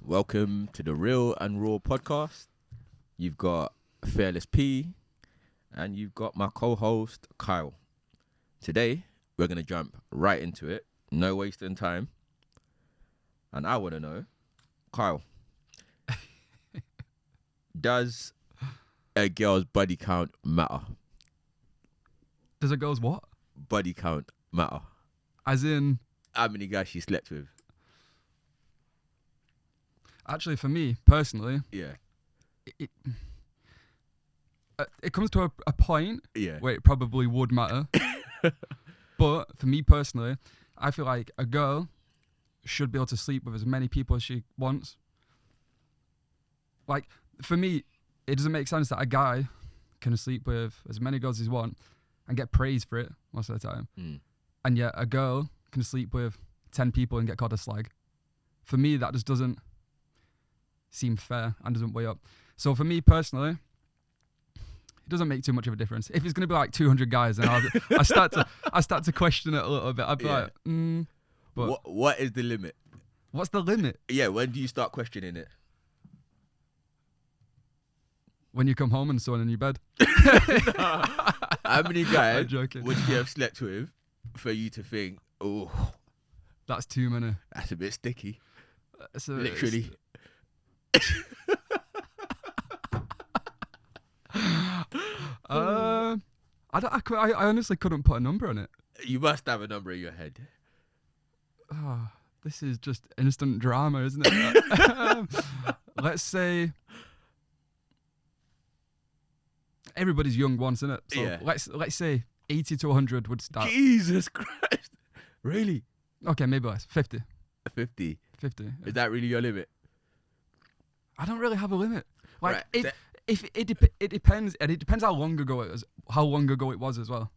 Welcome to the Real and Raw podcast. You've got Fearless P and you've got my co-host Kyle. Today, we're going to jump right into it. No wasting time. And I want to know, Kyle, does a girl's body count matter? Does a girl's what? Body count matter. As in, How many guys she slept with? actually, for me personally, Yeah. it comes to a point Yeah. where it probably would matter. But for me personally, I feel like a girl should be able to sleep with as many people as she wants. Like, for me, it doesn't make sense that a guy can sleep with as many girls as he wants and get praised for it most of the time. And yet a girl can sleep with 10 people and get called a slag. For me, that just doesn't seem fair and doesn't weigh up. So for me personally, it doesn't make too much of a difference. If it's going to be like 200 guys, then I start to question it a little bit. I'd be like, but What is the limit? what's the limit? Yeah, when do you start questioning it? When you come home and someone in your bed. How many guys I'm joking. would you have slept with for you to think, oh, That's too many. that's a bit sticky? So Literally. I honestly couldn't put a number on it. You must have a number in your head. Oh, this is just instant drama, isn't it? Let's say everybody's young once, isn't it? So Yeah. let's say 80 to 100 would start. Jesus Christ. Really? Okay, maybe less. 50. 50. 50. Yeah. Is that really your limit? I don't really have a limit. Like Right, it depends, and it depends how long ago it was. How long ago it was as well.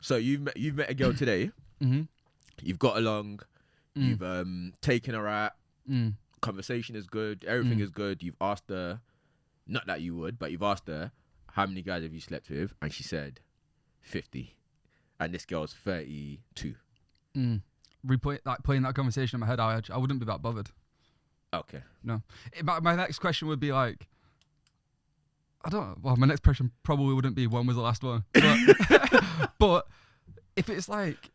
So you've met a girl today. Mm-hmm. You've got along. You've taken her out. Mm. Conversation is good. Everything is good. You've asked her, not that you would, but you've asked her, how many guys have you slept with? And she said 50. And this girl's 32. Playing that conversation in my head, I wouldn't be that bothered. Okay. No. My next question would be like, I don't know. Well, my next question probably wouldn't be when was the last one. But, but if it's like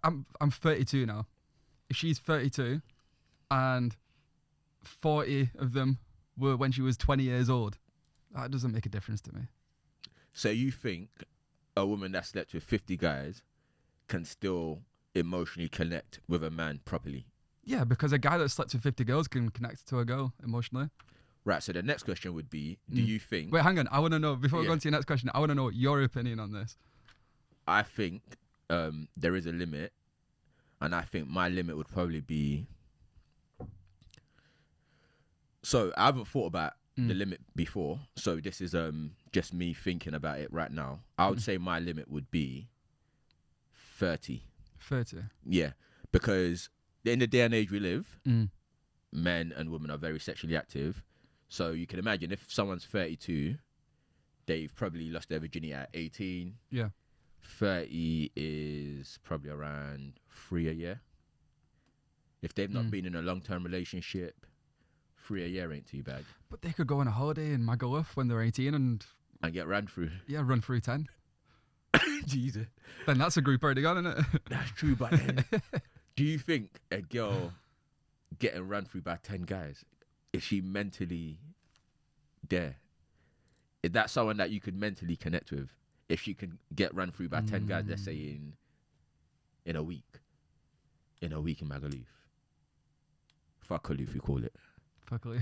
I'm 32 now. If she's 32 and 40 of them were when she was 20 years old, that doesn't make a difference to me. So you think a woman that slept with 50 guys can still emotionally connect with a man properly? Yeah, because a guy that slept with 50 girls can connect to a girl emotionally. Right, so the next question would be, do you think... Wait, hang on. I want to know, before we Yeah. go on to your next question, I want to know your opinion on this. I think there is a limit, and I think my limit would probably be... So I haven't thought about the limit before, so this is just me thinking about it right now. I would say my limit would be 30. 30. Yeah, because in the day and age we live, men and women are very sexually active. So you can imagine if someone's 32, they've probably lost their virginity at 18. Yeah. 30 is probably around 3 a year. If they've not been in a long-term relationship, 3 a year ain't too bad. But they could go on a holiday in Magaluf when they're 18 and Get ran through. run through 10. Jesus. Then that's a group already gone, isn't it? That's true, but then, do you think a girl getting run through by 10 guys, is she mentally there? Is that someone that you could mentally connect with? If she can get run through by 10 guys, let's say in a week. In a week in Magaluf. Fuck Aloof, we call it. Fuckily.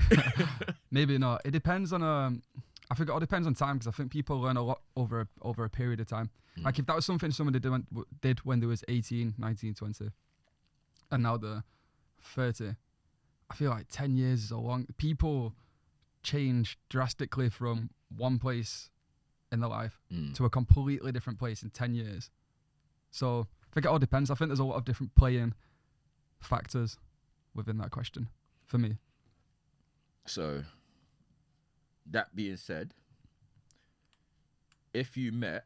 Maybe not. It depends on I think it all depends on time, because I think people learn a lot over a period of time. Like if that was something somebody did when they was 18, 19, 20, and now they're 30, I feel like 10 years is a long... People change drastically from one place in their life to a completely different place in 10 years. So I think it all depends. I think there's a lot of different playing factors within that question for me. So, that being said, if you met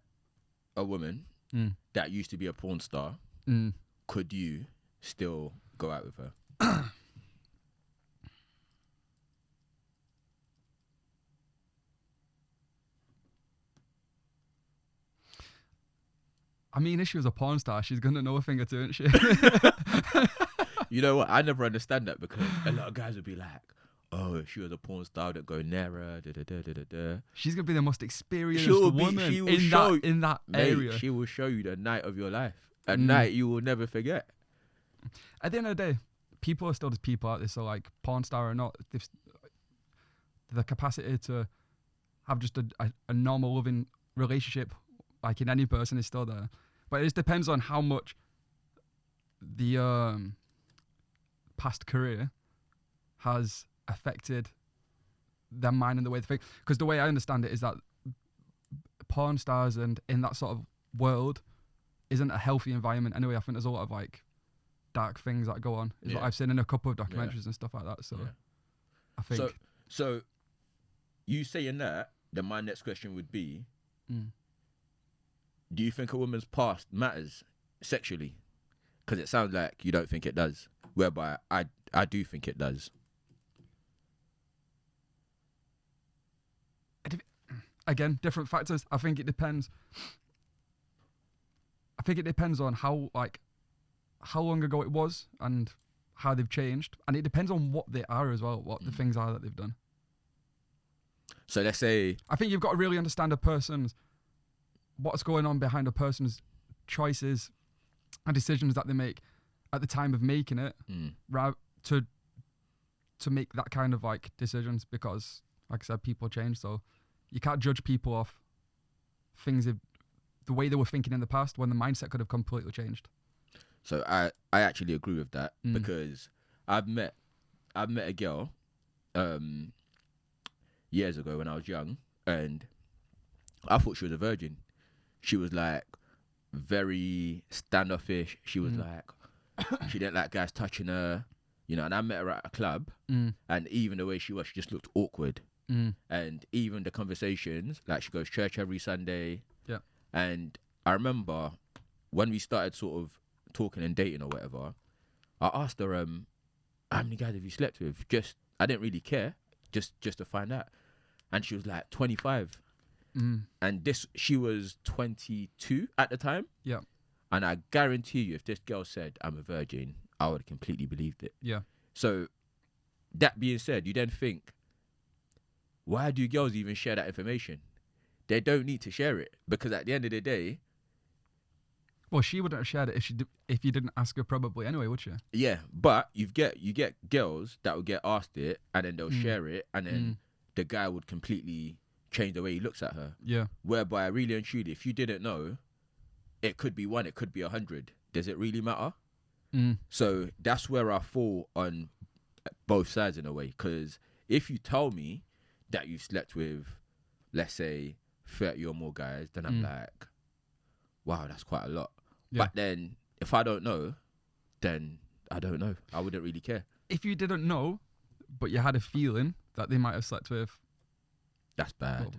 a woman that used to be a porn star, Mm. could you still go out with her? I mean, if she was a porn star, she's gonna know a thing or two, isn't she? You know what? I never understand that because a lot of guys would be like, "Oh, if she was a porn star, that'd go near her." Da, da, da, da, da, da. She's gonna be the most experienced She will woman in that Mate, area. she will show you the night of your life. A Mm. night you will never forget. At the end of the day, people are still just people out there. So like, porn star or not, the capacity to have just a normal loving relationship, like in any person, is still there. But it just depends on how much the past career has affected their mind and the way they think. Because the way I understand it is that porn stars and in that sort of world isn't a healthy environment anyway. I think there's a lot of like dark things that go on. Is what I've seen in a couple of documentaries and stuff like that. So I think. So you saying that, then my next question would be, do you think a woman's past matters sexually? Because it sounds like you don't think it does. Whereby I do think it does. Again, different factors. I think it depends. I think it depends on how long ago it was and how they've changed, and it depends on what they are as well, what the things are that they've done. So let's say, I think you've got to really understand what's going on behind a person's choices and decisions that they make at the time of making it, to make that kind of like decisions, because like I said, people change, so you can't judge people off things the way they were thinking in the past when the mindset could have completely changed. So I actually agree with that because I've met a girl years ago when I was young, and I thought she was a virgin. She was like very standoffish. She was like, she didn't like guys touching her, and I met her at a club, and even the way she was, she just looked awkward. And even the conversations, like she goes to church every Sunday. Yeah. And I remember when we started sort of talking and dating or whatever, I asked her, how many guys have you slept with? I didn't really care, just to find out. And she was like 25. And she was 22 at the time. Yeah. And I guarantee you, if this girl said I'm a virgin, I would have completely believed it. Yeah. So that being said, you then think, why do girls even share that information? They don't need to share it, because at the end of the day, well, she wouldn't have shared it if you didn't ask her, probably anyway, would she? yeah. But you get girls that will get asked it, and then they'll share it, and then the guy would completely change the way he looks at her. Yeah. Whereby, really and truly, if you didn't know, it could be 1, it could be 100. Does it really matter? So that's where I fall on both sides in a way. Because if you tell me that you slept with, let's say, 30 or more guys, then I'm like, wow, that's quite a lot. Yeah. But then if I don't know, then I don't know. I wouldn't really care. If you didn't know, but you had a feeling that they might have slept with, that's bad.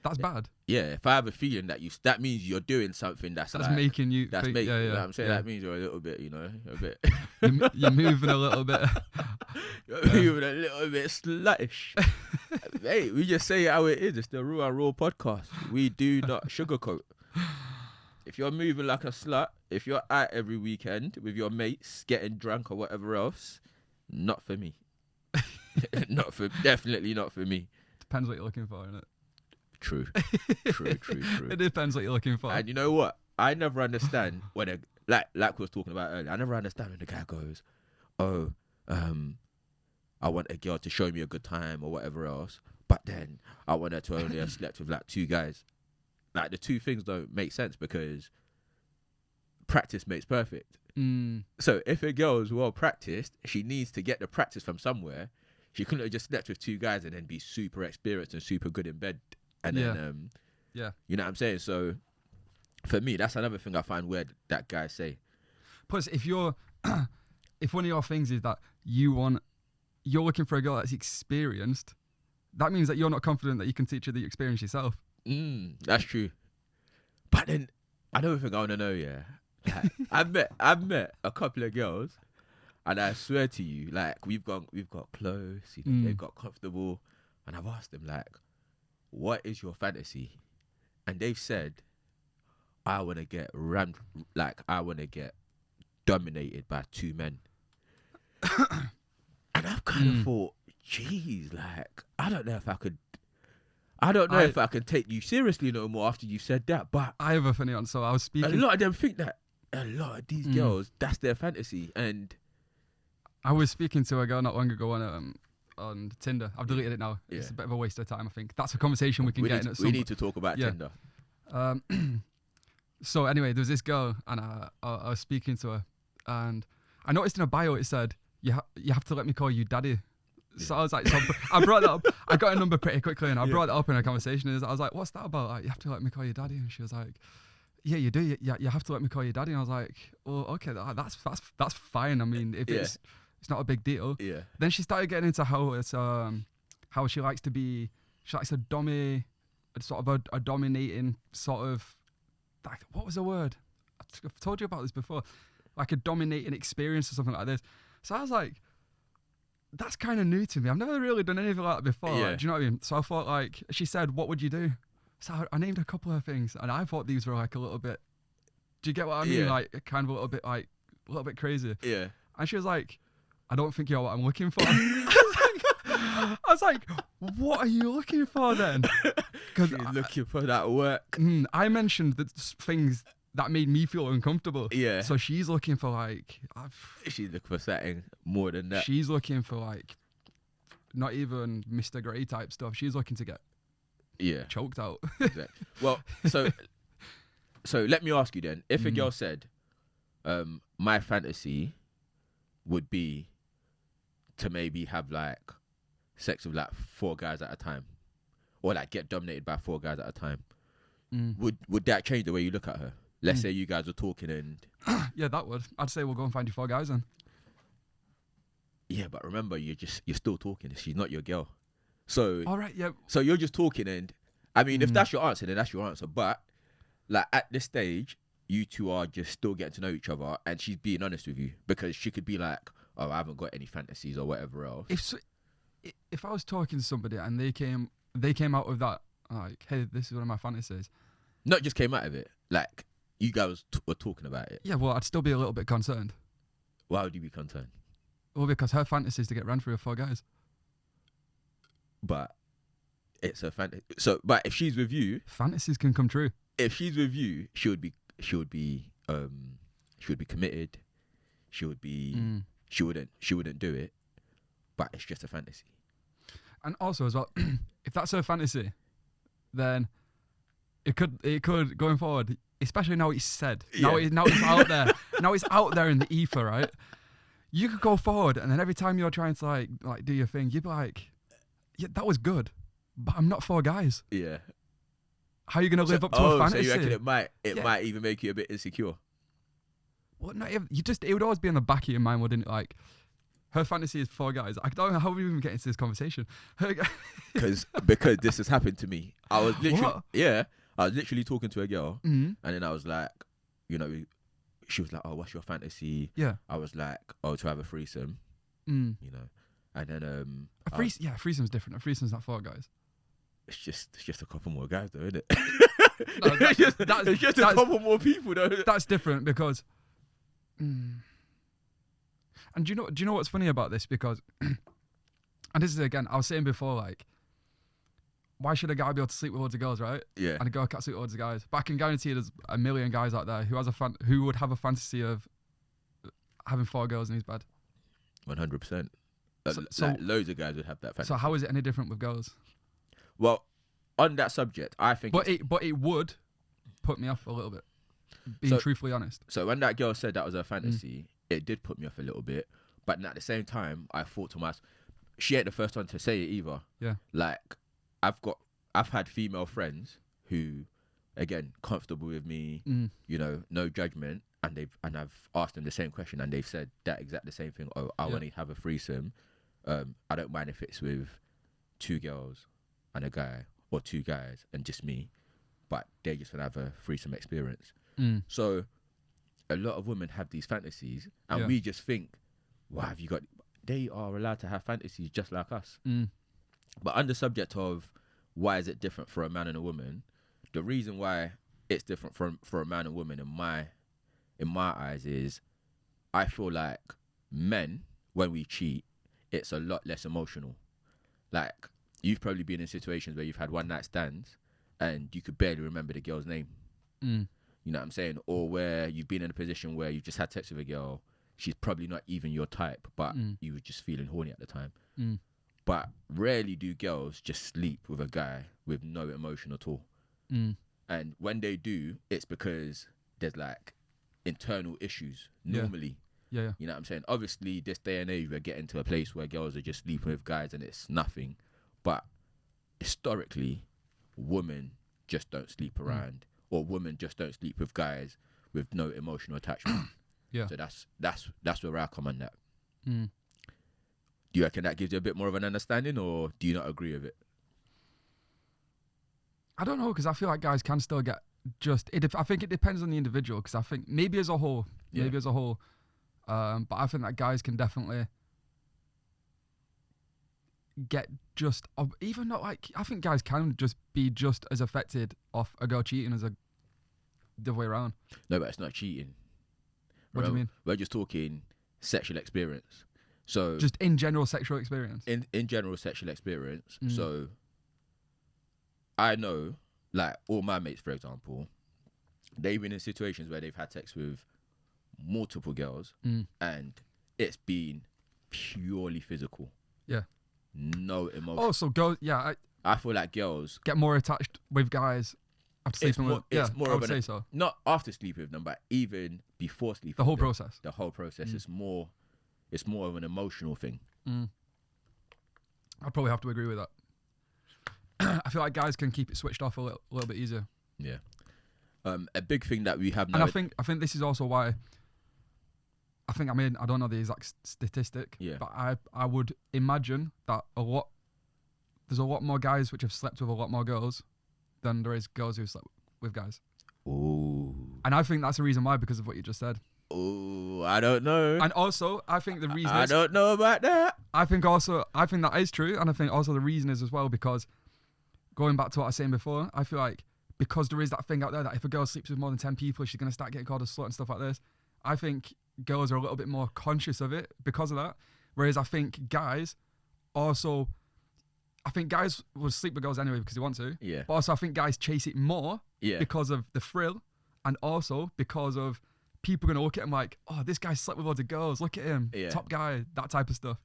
That's bad. Yeah, if I have a feeling that means you're doing something that's like, making you that's think, making, yeah. You know what I'm saying? That means you're a little bit, a bit. You're moving a little bit. You're moving a little bit sluttish. Hey, we just say it how it is. It's the Raw and Raw podcast. We do not sugarcoat. If you're moving like a slut, if you're out every weekend with your mates, getting drunk or whatever else, not for me. Definitely not for me. Depends what you're looking for, innit? True. It depends what you're looking for. And you know what? I never understand when like we was talking about earlier. I never understand when the guy goes, "Oh, I want a girl to show me a good time or whatever else, but then I want her to only have slept with like 2 guys." Like the two things don't make sense, because practice makes perfect. So if a girl is well practiced, she needs to get the practice from somewhere. She couldn't have just slept with 2 guys and then be super experienced and super good in bed. And then, you know what I'm saying? So for me, that's another thing I find weird that guys say. Plus, if one of your things is that you're looking for a girl that's experienced, that means that you're not confident that you can teach her the experience yourself. That's true. But then another thing I want to know, like, I've met a couple of girls, and I swear to you, like we've got close, they've got comfortable, and I've asked them like, what is your fantasy? And they've said, I want to get I want to get dominated by two men. And I've kind of thought, geez, like, I don't know if I could take you seriously no more after you said that. But I have a funny one. So I was speaking. a lot of them think that a lot of these girls, that's their fantasy. And I was speaking to a girl not long ago on Tinder. I've deleted it now. Yeah. It's a bit of a waste of time, I think. That's a conversation we can get in at some we need to talk about Tinder. So anyway, there was this girl, and I was speaking to her, and I noticed in her bio it said, you have to let me call you daddy. So I was like, I brought that up. I got a number pretty quickly, and I brought that up in a conversation. And I was like, what's that about? Like, you have to let me call you daddy. And she was like, yeah, you do. You have to let me call you daddy. And I was like, oh, okay, that's fine. I mean, if it's not a big deal. Yeah. Then she started getting into how she likes to be. She likes a sort of a dominating sort of. Like, what was the word? I've told you about this before. Like a dominating experience or something like this. So I was like, that's kind of new to me. I've never really done anything like that before. Yeah. Do you know what I mean? So I thought, like, she said, what would you do? So I named a couple of things, and I thought these were like a little bit. Do you get what I mean? Yeah. Like kind of a little bit crazy. Yeah. And she was like, I don't think you're what I'm looking for. I was like, what are you looking for then? Because she's looking for that work. I mentioned the things that made me feel uncomfortable. Yeah. So she's looking for like. She's looking for something more than that. She's looking for like, not even Mr. Grey type stuff. She's looking to get choked out. Exactly. Well, so let me ask you then. If a girl said, my fantasy would be to maybe have like sex with like 4 guys at a time, or like get dominated by 4 guys at a time, would that change the way you look at her? Let's say you guys are talking and yeah, that would. I'd say we'll go and find you 4 guys then. Yeah, but remember, you're still talking. She's not your girl. So all right, yeah. So you're just talking, and I mean, if that's your answer, then that's your answer. But like at this stage, you two are just still getting to know each other, and she's being honest with you, because she could be like, "Oh, I haven't got any fantasies or whatever else." If I was talking to somebody and they came out with that, like, hey, this is one of my fantasies. Not just came out of it, like you guys were talking about it. Yeah, well, I'd still be a little bit concerned. Why would you be concerned? Well, because her fantasy is to get ran through with 4 guys. But it's a fantasy. So, but if she's with you, fantasies can come true. If she's with you, she would be committed. She wouldn't do it. But it's just a fantasy. And also as well, if that's her fantasy, then it could going forward, especially now it's said. Now it's out there. Now it's out there in the ether, right? You could go forward, and then every time you're trying to like do your thing, you'd be like, yeah, that was good, but I'm not 4 guys. Yeah. How are you going to live up to a fantasy? So you reckon it might even make you a bit insecure? Well, no, it would always be in the back of your mind, wouldn't it? Like, her fantasy is 4 guys. I don't know how we even get into this conversation. Because this has happened to me. I was literally talking to a girl, and then I was like, she was like, "Oh, what's your fantasy?" Yeah. I was like, "Oh, to have a threesome." And then threesome's different. A threesome's not 4 guys. It's just a couple more guys, though, isn't it? No, it's just a couple more people, though. That's different because. And do you know what's funny about this? Because, and this is again, I was saying before, like, why should a guy be able to sleep with loads of girls, right? Yeah. And a girl can't sleep with loads of guys. But I can guarantee there's a million guys out there who would have a fantasy of having 4 girls in his bed. 100%. So loads of guys would have that fantasy. So how is it any different with girls? Well, on that subject, I think. But it would put me off a little bit. Being truthfully honest. So when that girl said that was her fantasy, it did put me off a little bit. But at the same time, I thought to myself, she ain't the first one to say it either. Yeah. Like, I've had female friends who, again, comfortable with me, no judgment, and I've asked them the same question, and they've said that exact same thing. Oh, I want to have a threesome. I don't mind if it's with 2 girls and a guy, or 2 guys and just me, but they just want to have a threesome experience. So a lot of women have these fantasies, and we just think, wow, they are allowed to have fantasies just like us. But on the subject of why is it different for a man and a woman, the reason why it's different for a man and woman in my eyes is I feel like men, when we cheat, it's a lot less emotional. Like, you've probably been in situations where you've had one night stands and you could barely remember the girl's name. Mm. You know what I'm saying? Or where you've been in a position where you've just had sex with a girl, she's probably not even your type, but you were just feeling horny at the time. Mm. But rarely do girls just sleep with a guy with no emotion at all. Mm. And when they do, it's because there's like internal issues normally. Yeah. You know what I'm saying? Obviously, this day and age, we're getting to a place where girls are just sleeping with guys and it's nothing. But historically, women just don't sleep around, or women just don't sleep with guys with no emotional attachment. Yeah. So that's where I come on that. Mm. Do you reckon that gives you a bit more of an understanding, or do you not agree with it? I don't know, because I feel like guys can still get I think it depends on the individual, because I think maybe as a whole, but I think that guys can definitely get even not like, I think guys can just be just as affected off a girl cheating as the other way around. No, but it's not cheating. What do you mean? We're just talking sexual experience. So just in general sexual experience. In general sexual experience. So I know, like, all my mates, for example, they've been in situations where they've had sex with multiple girls and it's been purely physical. Yeah. No emotion. Oh, so girls, yeah. I feel like girls get more attached with guys after sleeping with them. Yeah, more I would say so. Not after sleeping with them, but even before sleeping The whole with them. process. The whole process is more of an emotional thing. I'd probably have to agree with that. I feel like guys can keep it switched off a little bit easier. Yeah. A big thing that we have now. And I think this is also why. I don't know the exact statistic. Yeah. But I would imagine that there's a lot more guys which have slept with a lot more girls than there is girls who slept with guys. Ooh. And I think that's the reason why, because of what you just said. Oh, I don't know. And also, I think the reason I don't know about that. I think that is true, and I think also the reason is as well because, going back to what I was saying before, I feel like because there is that thing out there that if a girl sleeps with more than 10 people, she's going to start getting called a slut and stuff like this. I think girls are a little bit more conscious of it because of that, whereas I think guys will sleep with girls anyway because they want to. Yeah. But also I think guys chase it more Yeah. because of the thrill, and also because of people going to look at him like, oh, this guy slept with loads of girls. Look at him. Yeah. Top guy. That type of stuff.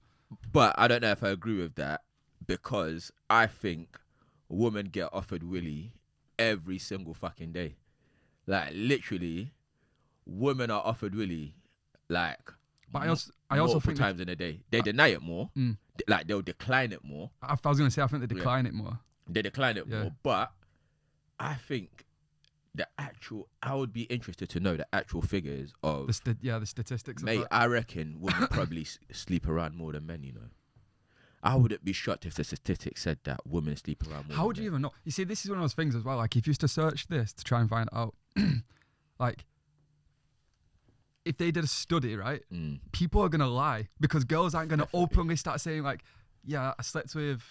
But I don't know if I agree with that, because I think women get offered willy every single fucking day. Like, literally, women are offered willy like But I also multiple think times in a day. They deny it more. Like, they'll decline it more. I was going to say, I think they decline it more. They decline it Yeah. more. But I think I would be interested to know the actual figures of The statistics. mate, of that. I reckon women probably sleep around more than men, you know. I wouldn't be shocked if the statistics said that women sleep around more How than would you men. even know? You see, this is one of those things as well. Like, if you used to search this to try and find out, like, if they did a study, right, people are going to lie because girls aren't going to openly start saying, like, yeah, I slept with,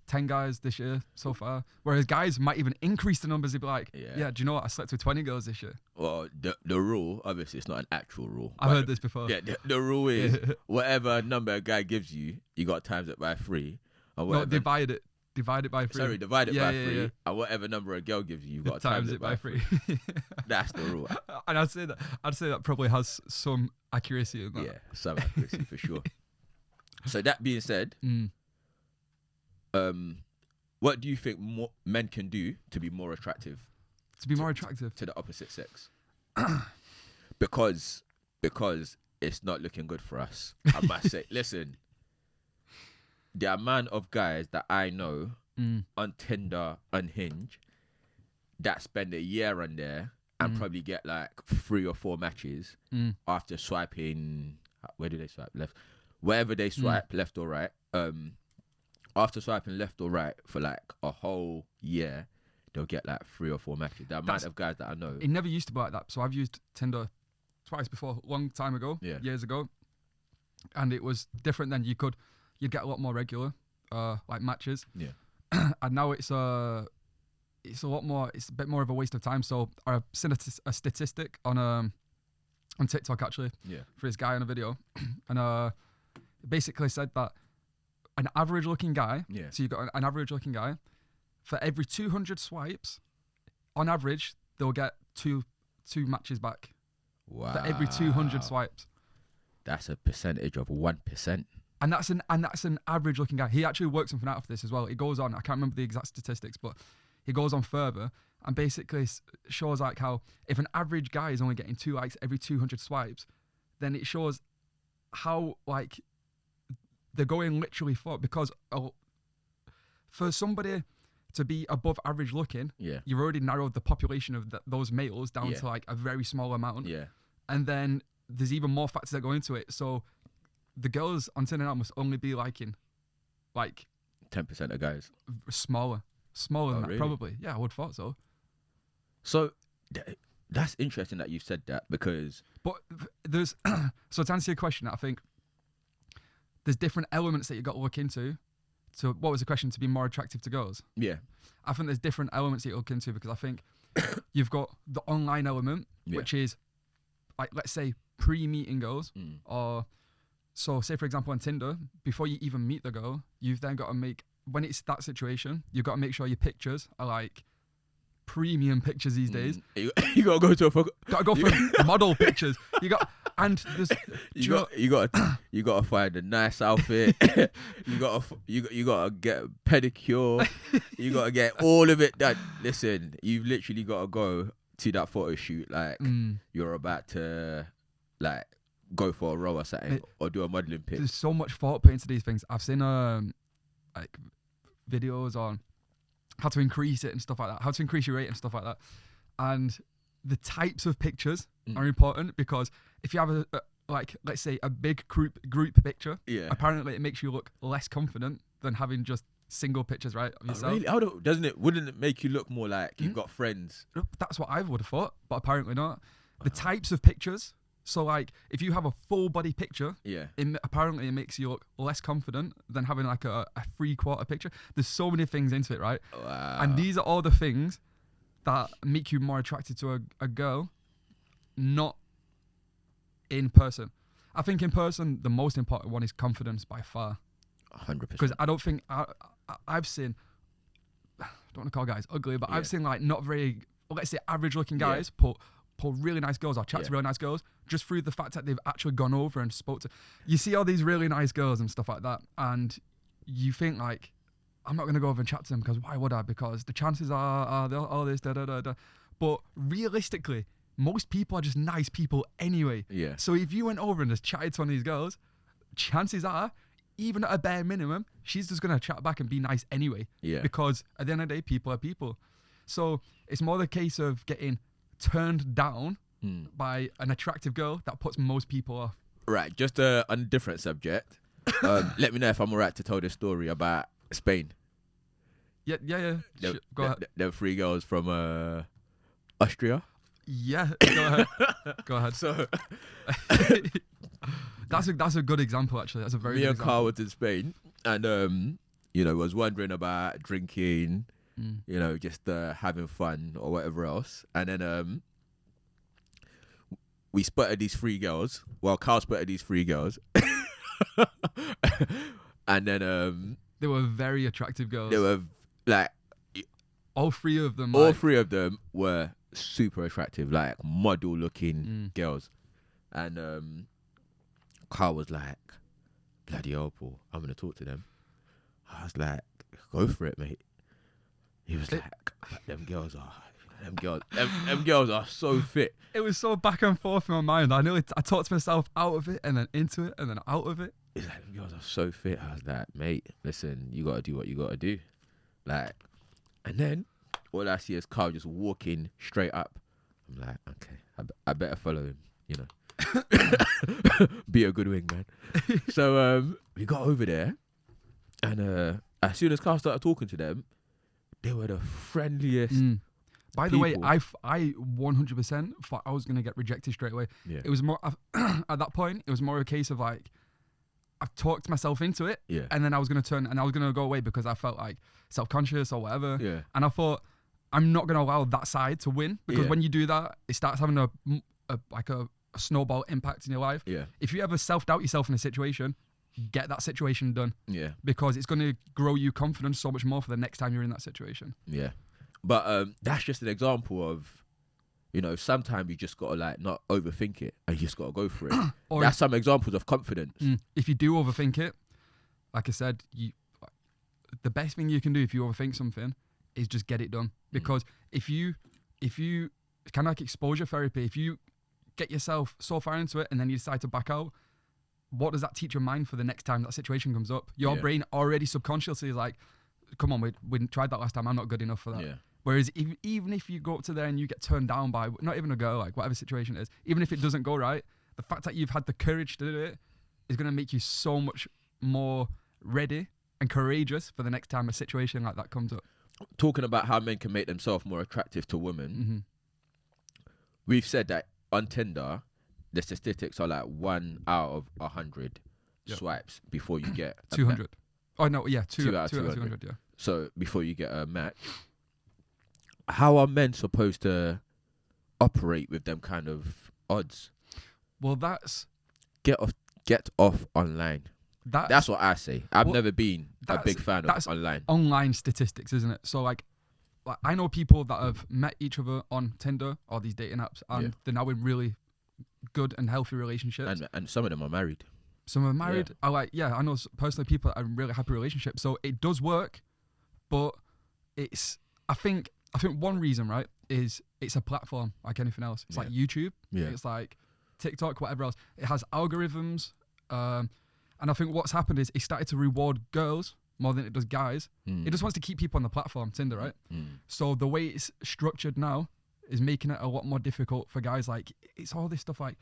10 guys this year so far. Whereas guys might even increase the numbers. They'd be like, yeah, do you know what? I slept with 20 girls this year. Well, the rule, obviously, it's not an actual rule. I've heard this before. Yeah, the rule is whatever number a guy gives you, you got times it by 3. Or No, divide it. Divide it by 3. Sorry, divide it by 3. Yeah. And whatever number a girl gives you, you got times it by 3. That's the rule. And I'd say that probably has some accuracy in that. Yeah, some accuracy for sure. So that being said, what do you think men can do to be more attractive? To be more attractive to the opposite sex? because it's not looking good for us. I must say, listen, the amount of guys that I know on Tinder, Unhinge, that spend a year on there and probably get like 3 or 4 matches after swiping. Where do they swipe? Left. Wherever they swipe, left or right. After swiping left or right for like a whole year, they'll get like 3 or 4 matches. The amount of guys that I know. It never used to be like that. So I've used Tinder twice before, long time ago, years ago, and it was different then. You'd get a lot more regular like matches. Yeah. And now it's it's a lot more. It's a bit more of a waste of time. So I've seen a statistic on TikTok actually for this guy on a video, and it basically said that an average looking guy. Yeah. So you've got an average looking guy. For every 200 swipes, on average, they'll get two matches back. Wow. For every 200 swipes. That's a percentage of 1%. And that's an average looking guy. He actually worked something out of this as well. It goes on. I can't remember the exact statistics, but he goes on further and basically shows like how if an average guy is only getting 2 likes every 200 swipes, then it shows how like they're going literally for it, because for somebody to be above average looking, you've already narrowed the population of those males down to like a very small amount. Yeah. And then there's even more factors that go into it. So the girls on Tinder now must only be liking like 10% of guys. Smaller than that, really? probably. Yeah, I would have thought so. So that's interesting that you said that, because... But there's... So to answer your question, I think there's different elements that you got to look into. So what was the question? To be more attractive to girls? Yeah. I think there's different elements that you look into, because I think you've got the online element, which is, like, let's say, pre-meeting girls. Or, so say, for example, on Tinder, before you even meet the girl, you've then got to make... When it's that situation, you've got to make sure your pictures are, like, premium pictures these days. You got to go to a... Got to go for model pictures. You got... And there's... You got to find a nice outfit. you got to get a pedicure. You got to get all of it done. Listen, you've literally got to go to that photo shoot like you're about to like go for a row or something, or do a modeling pic. There's so much thought put into these things. I've seen like videos on how to increase it and stuff like that, how to increase your rate and stuff like that. And the types of pictures are important, because if you have a like, let's say, a big group picture, apparently it makes you look less confident than having just single pictures, right, of yourself. Really? Wouldn't it make you look more like you've got friends? That's what I would have thought, but apparently not. The types of pictures. So, like, if you have a full body picture, apparently it makes you look less confident than having like a 3/4 picture. There's so many things into it, right? Wow. And these are all the things that make you more attracted to a girl, not in person. I think in person, the most important one is confidence by far. 100%. Because I don't think I've seen, I don't want to call guys ugly, but I've seen like not very, let's say, average looking guys put really nice girls or chat to really nice girls just through the fact that they've actually gone over and spoke to. You see all these really nice girls and stuff like that, and you think like, I'm not going to go over and chat to them, because why would I? Because the chances are they'll all this, da da da da. But realistically, most people are just nice people anyway. Yeah. So if you went over and just chatted to one of these girls, chances are, even at a bare minimum, she's just going to chat back and be nice anyway. Yeah. Because at the end of the day, people are people. So it's more the case of getting turned down by an attractive girl that puts most people off. Right. Just on a different subject. Let me know if I'm all right to tell this story about Spain. Yeah. Go ahead. Them 3 girls from Austria. Yeah, go ahead. So that's a good example, actually. That's a very good example. Me and Carl was in Spain, and was wondering about drinking, just having fun or whatever else. And then we spotted these 3 girls. Well, Carl spotted these 3 girls, and then they were very attractive girls. They were like all 3 of them. All 3 of them were super attractive, like model looking girls. And Carl was like, bloody hell, Paul, I'm gonna talk to them. I was like, go for it, mate. He was like, them girls are so fit. It was so back and forth in my mind. I talked myself out of it and then into it and then out of it. He's like, them girls are so fit. I was like, mate, listen, you gotta do what you gotta do. Like, and then all I see is Carl just walking straight up. I'm like, okay, I better follow him, Be a good wingman. So we got over there, and as soon as Carl started talking to them, they were the friendliest. By the way, I 100% thought I was going to get rejected straight away. Yeah. It was more, at that point, it was more a case of like, I've talked myself into it, and then I was going to turn and I was going to go away because I felt like self-conscious or whatever. Yeah. And I thought, I'm not going to allow that side to win, because Yeah. when you do that, it starts having a snowball impact in your life. Yeah. If you ever self-doubt yourself in a situation, get that situation done, Yeah. because it's going to grow you confidence so much more for the next time you're in that situation. Yeah. But that's just an example of, sometimes you just gotta like not overthink it and you just gotta go for it. Or That's some examples of confidence. if you do overthink it, like I said, the best thing you can do if you overthink something is just get it done. Because if you kind of like exposure therapy, if you get yourself so far into it and then you decide to back out, what does that teach your mind for the next time that situation comes up? Your brain already subconsciously is like, come on, we tried that last time, I'm not good enough for that. Yeah. Whereas even if you go up to there and you get turned down by not even a girl, like whatever situation it is, even if it doesn't go right, the fact that you've had the courage to do it is going to make you so much more ready and courageous for the next time a situation like that comes up. Talking about how men can make themselves more attractive to women, we've said that on Tinder, the statistics are like 1 out of 100 swipes before you get 200. Oh no, yeah, 2 out of 200. Yeah. So before you get a match, how are men supposed to operate with them kind of odds? Well, that's Get off online. That's what I say. I've never been a big fan of online. Online statistics, isn't it? So like I know people that have met each other on Tinder or these dating apps, and they're now in really good and healthy relationships. And some of them are married. Some are married. I know personally people that are in really happy relationships. So it does work, but I think one reason, right, is it's a platform like anything else. It's like YouTube. Yeah. It's like TikTok, whatever else. It has algorithms. And I think what's happened is it started to reward girls more than it does guys. It just wants to keep people on the platform, Tinder, right? So the way it's structured now is making it a lot more difficult for guys. Like, it's all this stuff like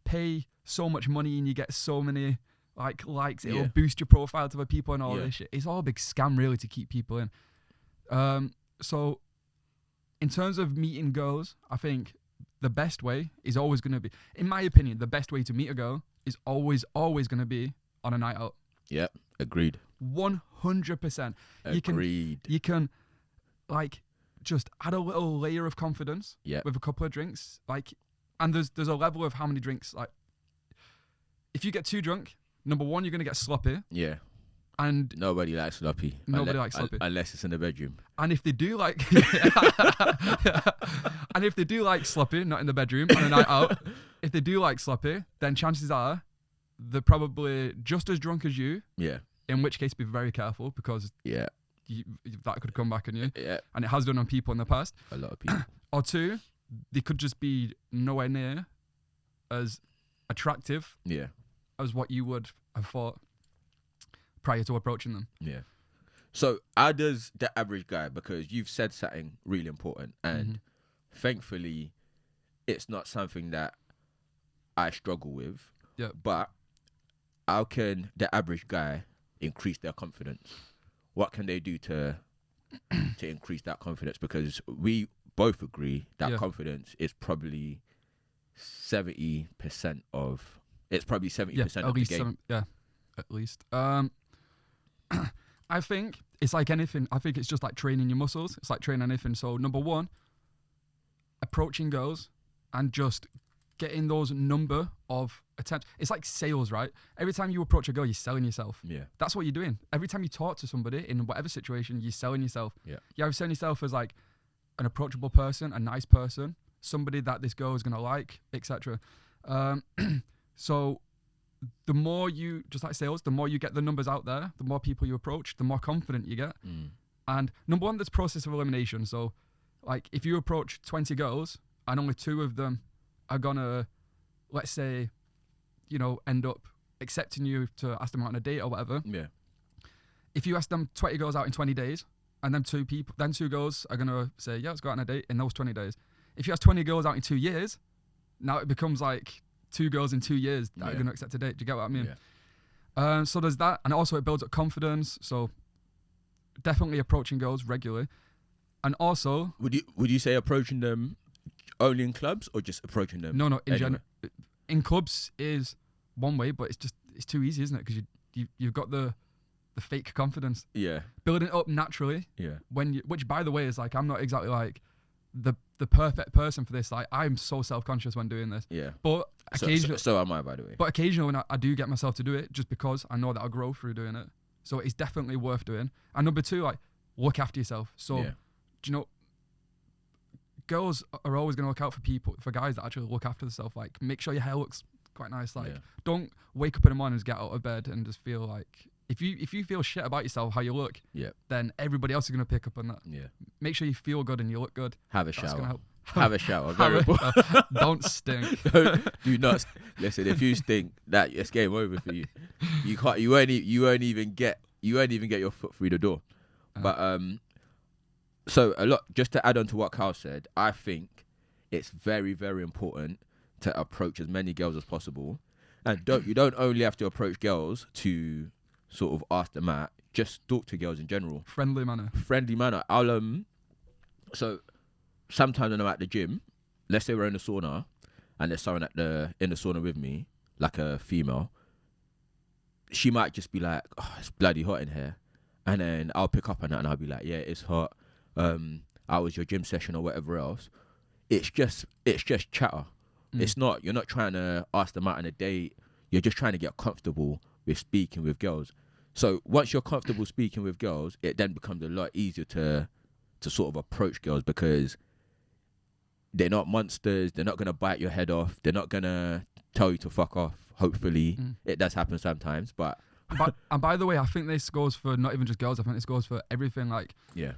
pay so much money and you get so many likes. It'll boost your profile to other people and all this shit. It's all a big scam, really, to keep people in. So in terms of meeting girls, I think the best way is always going to be, in my opinion, the best way to meet a girl is always going to be on a night out. Yep, agreed. 100%. Agreed. You can like just add a little layer of confidence with a couple of drinks. Like, and there's a level of how many drinks. Like, if you get too drunk, number one, you're going to get sloppy. Yeah. And nobody likes sloppy. Nobody likes sloppy. Unless it's in the bedroom. And if they do like sloppy, not in the bedroom, on a night out, if they do like sloppy, then chances are they're probably just as drunk as you. Yeah. In which case, be very careful, because that could come back on you. Yeah. And it has done on people in the past. A lot of people. Or two, they could just be nowhere near as attractive as what you would have thought prior to approaching them. Yeah. So how does the average guy, because you've said something really important, and thankfully it's not something that I struggle with. Yeah. But how can the average guy increase their confidence? What can they do to increase that confidence? Because we both agree that confidence is probably 70% of the game. At least. I think it's like anything. I think it's just like training your muscles. It's like training anything. So number one, approaching girls and just getting those number of attempts. It's like sales, right? Every time you approach a girl, you're selling yourself. Yeah. That's what you're doing. Every time you talk to somebody in whatever situation, you're selling yourself. Yeah. You're selling yourself as like an approachable person, a nice person, somebody that this girl is going to like, etc. So the more you, just like sales, the more you get the numbers out there, the more people you approach, the more confident you get. And number one, there's process of elimination. So like if you approach 20 girls and only 2 of them are gonna, let's say, end up accepting you to ask them out on a date or whatever. Yeah. If you ask them 20 girls out in 20 days, and then 2 girls are gonna say, yeah, let's go out on a date in those 20 days. If you ask 20 girls out in 2 years, now it becomes like 2 girls in 2 years that are gonna accept a date. Do you get what I mean? Yeah. So there's that, and also it builds up confidence. So definitely approaching girls regularly, and also would you say approaching them only in clubs or just approaching them? No, in general. In clubs is one way, but it's too easy, isn't it? Because you've got the the fake confidence. Yeah. Building it up naturally. Yeah. Which by the way is like, I'm not exactly like the perfect person for this. Like, I'm so self-conscious when doing this. Yeah. But occasionally, So am I, by the way. but occasionally when I do get myself to do it, just because I know that I'll grow through doing it. So it's definitely worth doing. And number two, like, look after yourself. So, Yeah. do you know, girls are always going to look out for guys that actually look after themselves. Like, make sure your hair looks quite nice. Like, Yeah. don't wake up in the morning and just get out of bed and just feel like, if you feel shit about yourself, how you look, Yeah. then everybody else is going to pick up on that. Yeah. Make sure you feel good and you look good. Have a That's gonna shower. help. Have a shower. Have Very a- important. Don't stink. Do not listen. If you stink, that it's game over for you. You can't. You won't even get your foot through the door. But so a lot. Just to add on to what Carl said, I think it's very, very important to approach as many girls as possible, and you don't only have to approach girls to sort of ask them out. Just talk to girls in general. Friendly manner. So sometimes when I'm at the gym, let's say we're in the sauna and there's someone in the sauna with me, like a female, she might just be like, oh, it's bloody hot in here. And then I'll pick up on that and I'll be like, yeah, it's hot. How was your gym session or whatever else? It's just chatter. It's not, you're not trying to ask them out on a date. You're just trying to get comfortable with speaking with girls. So once you're comfortable speaking with girls, it then becomes a lot easier to sort of approach girls, because they're not monsters. They're not going to bite your head off. They're not going to tell you to fuck off. Hopefully. It does happen sometimes, but... and by the way, I think this goes for not even just girls. I think this goes for everything. Like, yeah,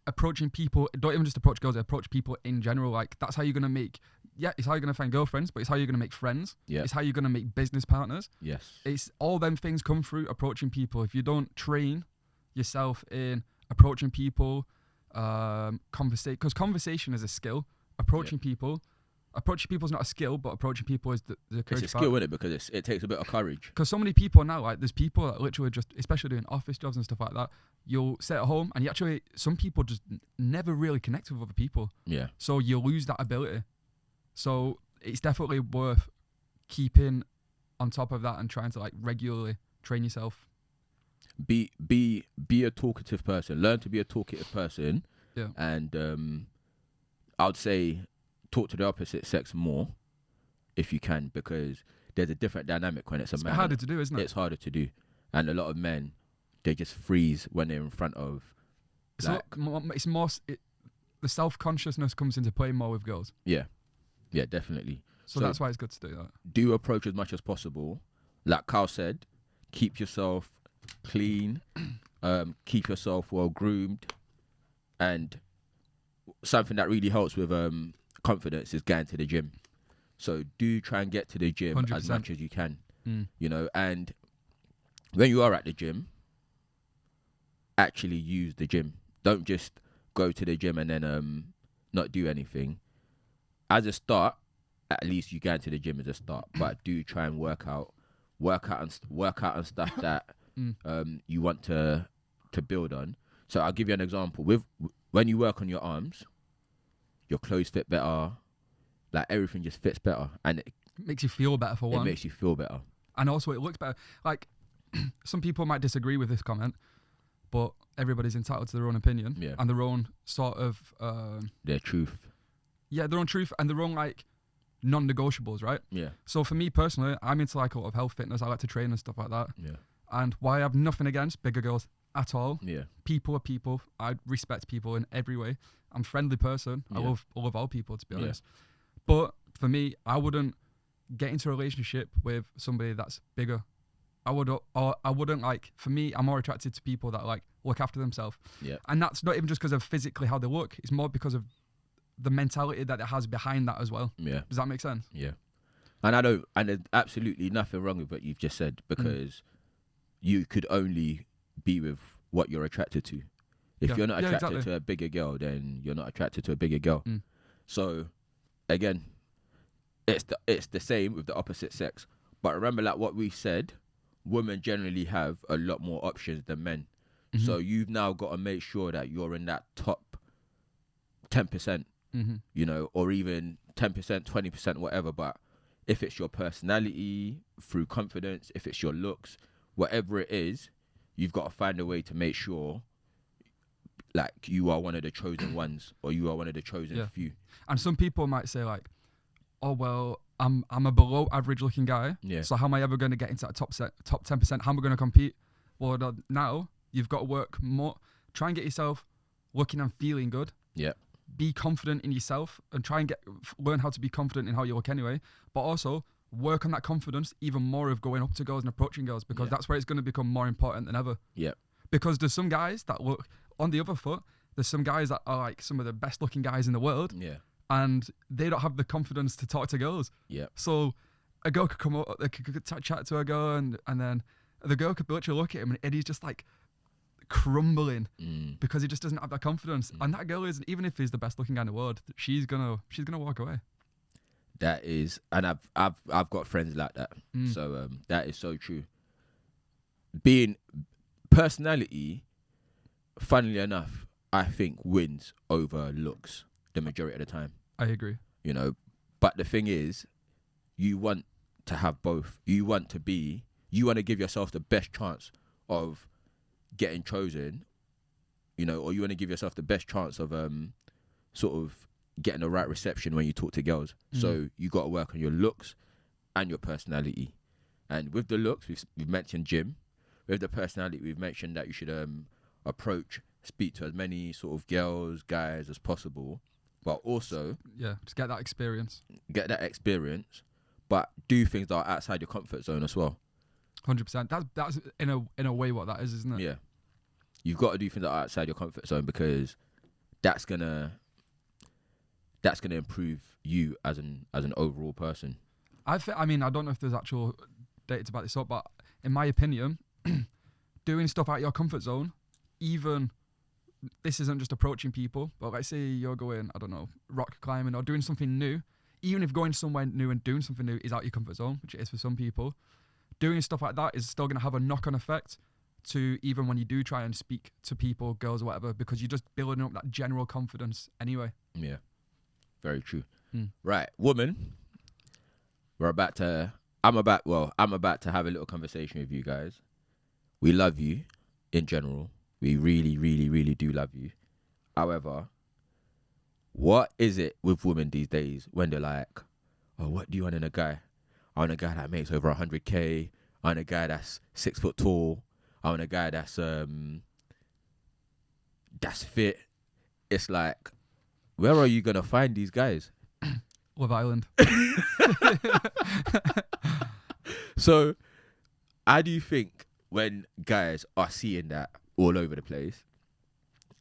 approaching people, don't even just approach girls, approach people in general. Like, that's how you're going to make... Yeah, it's how you're going to find girlfriends, but it's how you're going to make friends. Yeah. It's how you're going to make business partners. Yes. It's all them things come through approaching people. If you don't train yourself in approaching people, because conversation is a skill. Approaching people is not a skill, but approaching people is the courage. It's a skill, isn't it? Because it takes a bit of courage. Because so many people now, like, there's people that literally just, especially doing office jobs and stuff like that, you'll sit at home and some people just never really connect with other people. Yeah. So you lose that ability. So it's definitely worth keeping on top of that and trying to, like, regularly train yourself. Be a talkative person. Learn to be a talkative person. Yeah. And I would say talk to the opposite sex more if you can, because there's a different dynamic when it's a man. It's harder to do, isn't it? It's harder to do. And a lot of men, they just freeze when they're in front of... The self-consciousness comes into play more with girls. Yeah. Yeah, definitely. So that's why it's good to do that. Do approach as much as possible. Like Carl said, keep yourself clean, keep yourself well groomed, and something that really helps with confidence is going to the gym. So do try and get to the gym 100%. as much as you can, you know, and when you are at the gym, actually use the gym. Don't just go to the gym and then not do anything. As a start, at least you go to the gym as a start, but do try and work out on stuff that you want to build on. So I'll give you an example. When you work on your arms, your clothes fit better, like everything just fits better, and it makes you feel better for one. It makes you feel better, and also it looks better. Like, some people might disagree with this comment, but everybody's entitled to their own opinion and their own sort of their truth. Yeah, their own truth and their own, like, non-negotiables, right? Yeah. So for me personally, I'm into, like, a lot of health, fitness. I like to train and stuff like that. Yeah. And why I have nothing against bigger girls at all. Yeah. People are people. I respect people in every way. I'm a friendly person. Yeah. I love all people, to be honest. But for me, I wouldn't get into a relationship with somebody that's bigger. I wouldn't, like, for me, I'm more attracted to people that, like, look after themselves. Yeah. And that's not even just because of physically how they look. It's more because of the mentality that it has behind that as well. Yeah. Does that make sense? Yeah. And there's absolutely nothing wrong with what you've just said, because you could only be with what you're attracted to. If you're not attracted to a bigger girl, then you're not attracted to a bigger girl. So, again, it's the same with the opposite sex. But remember, like what we said, women generally have a lot more options than men. So you've now got to make sure that you're in that top 10%, you know, or even 10%, 20%, whatever. But if it's your personality, through confidence, if it's your looks, whatever it is, you've got to find a way to make sure like you are one of the chosen ones or you are one of the chosen few. And some people might say like, oh well, I'm a below average looking guy. Yeah. So how am I ever going to get into that top 10%? How am I going to compete? Well, now you've got to work more. Try and get yourself looking and feeling good. Yeah. Be confident in yourself and try and learn how to be confident in how you look anyway. But also work on that confidence even more of going up to girls and approaching girls, because that's where it's going to become more important than ever. Yeah. Because there's some guys that look on the other foot. There's some guys that are like some of the best looking guys in the world. Yeah. And they don't have the confidence to talk to girls. Yeah. So a girl could come up, they could chat to a girl, and then the girl could literally look at him, and he's just like crumbling because he just doesn't have that confidence. And that girl isn't, even if he's the best looking guy in the world, she's gonna walk away. That is, and I've got friends like that. So that is so true. Being personality, funnily enough, I think wins over looks the majority of the time. I agree. You know, but the thing is, you want to have both. You want to give yourself the best chance of getting chosen, you know, or you want to give yourself the best chance of sort of getting the right reception when you talk to girls. So you got to work on your looks and your personality. And with the looks, we've mentioned gym. With the personality, we've mentioned that you should speak to as many sort of girls, guys as possible. But also, just get that experience. But do things that are outside your comfort zone as well. 100%. That's in a way what that is, isn't it? Yeah, you've got to do things that are outside your comfort zone, because that's gonna improve you as an overall person. I mean, I don't know if there's actual data to back this up, but in my opinion, doing stuff out of your comfort zone, even. This isn't just approaching people, but let's say you're going, I don't know, rock climbing or doing something new. Even if going somewhere new and doing something new is out your comfort zone, which it is for some people, doing stuff like that is still going to have a knock-on effect to even when you do try and speak to people, girls or whatever, because you're just building up that general confidence anyway. Yeah, very true. Right, woman, I'm about to have a little conversation with you guys. We love you in general. We really, really, really do love you. However, what is it with women these days when they're like, oh, what do you want in a guy? I want a guy that makes over 100K. I want a guy that's 6 foot tall. I want a guy that's fit. It's like, where are you going to find these guys? Love Island. So, how do you think when guys are seeing that all over the place,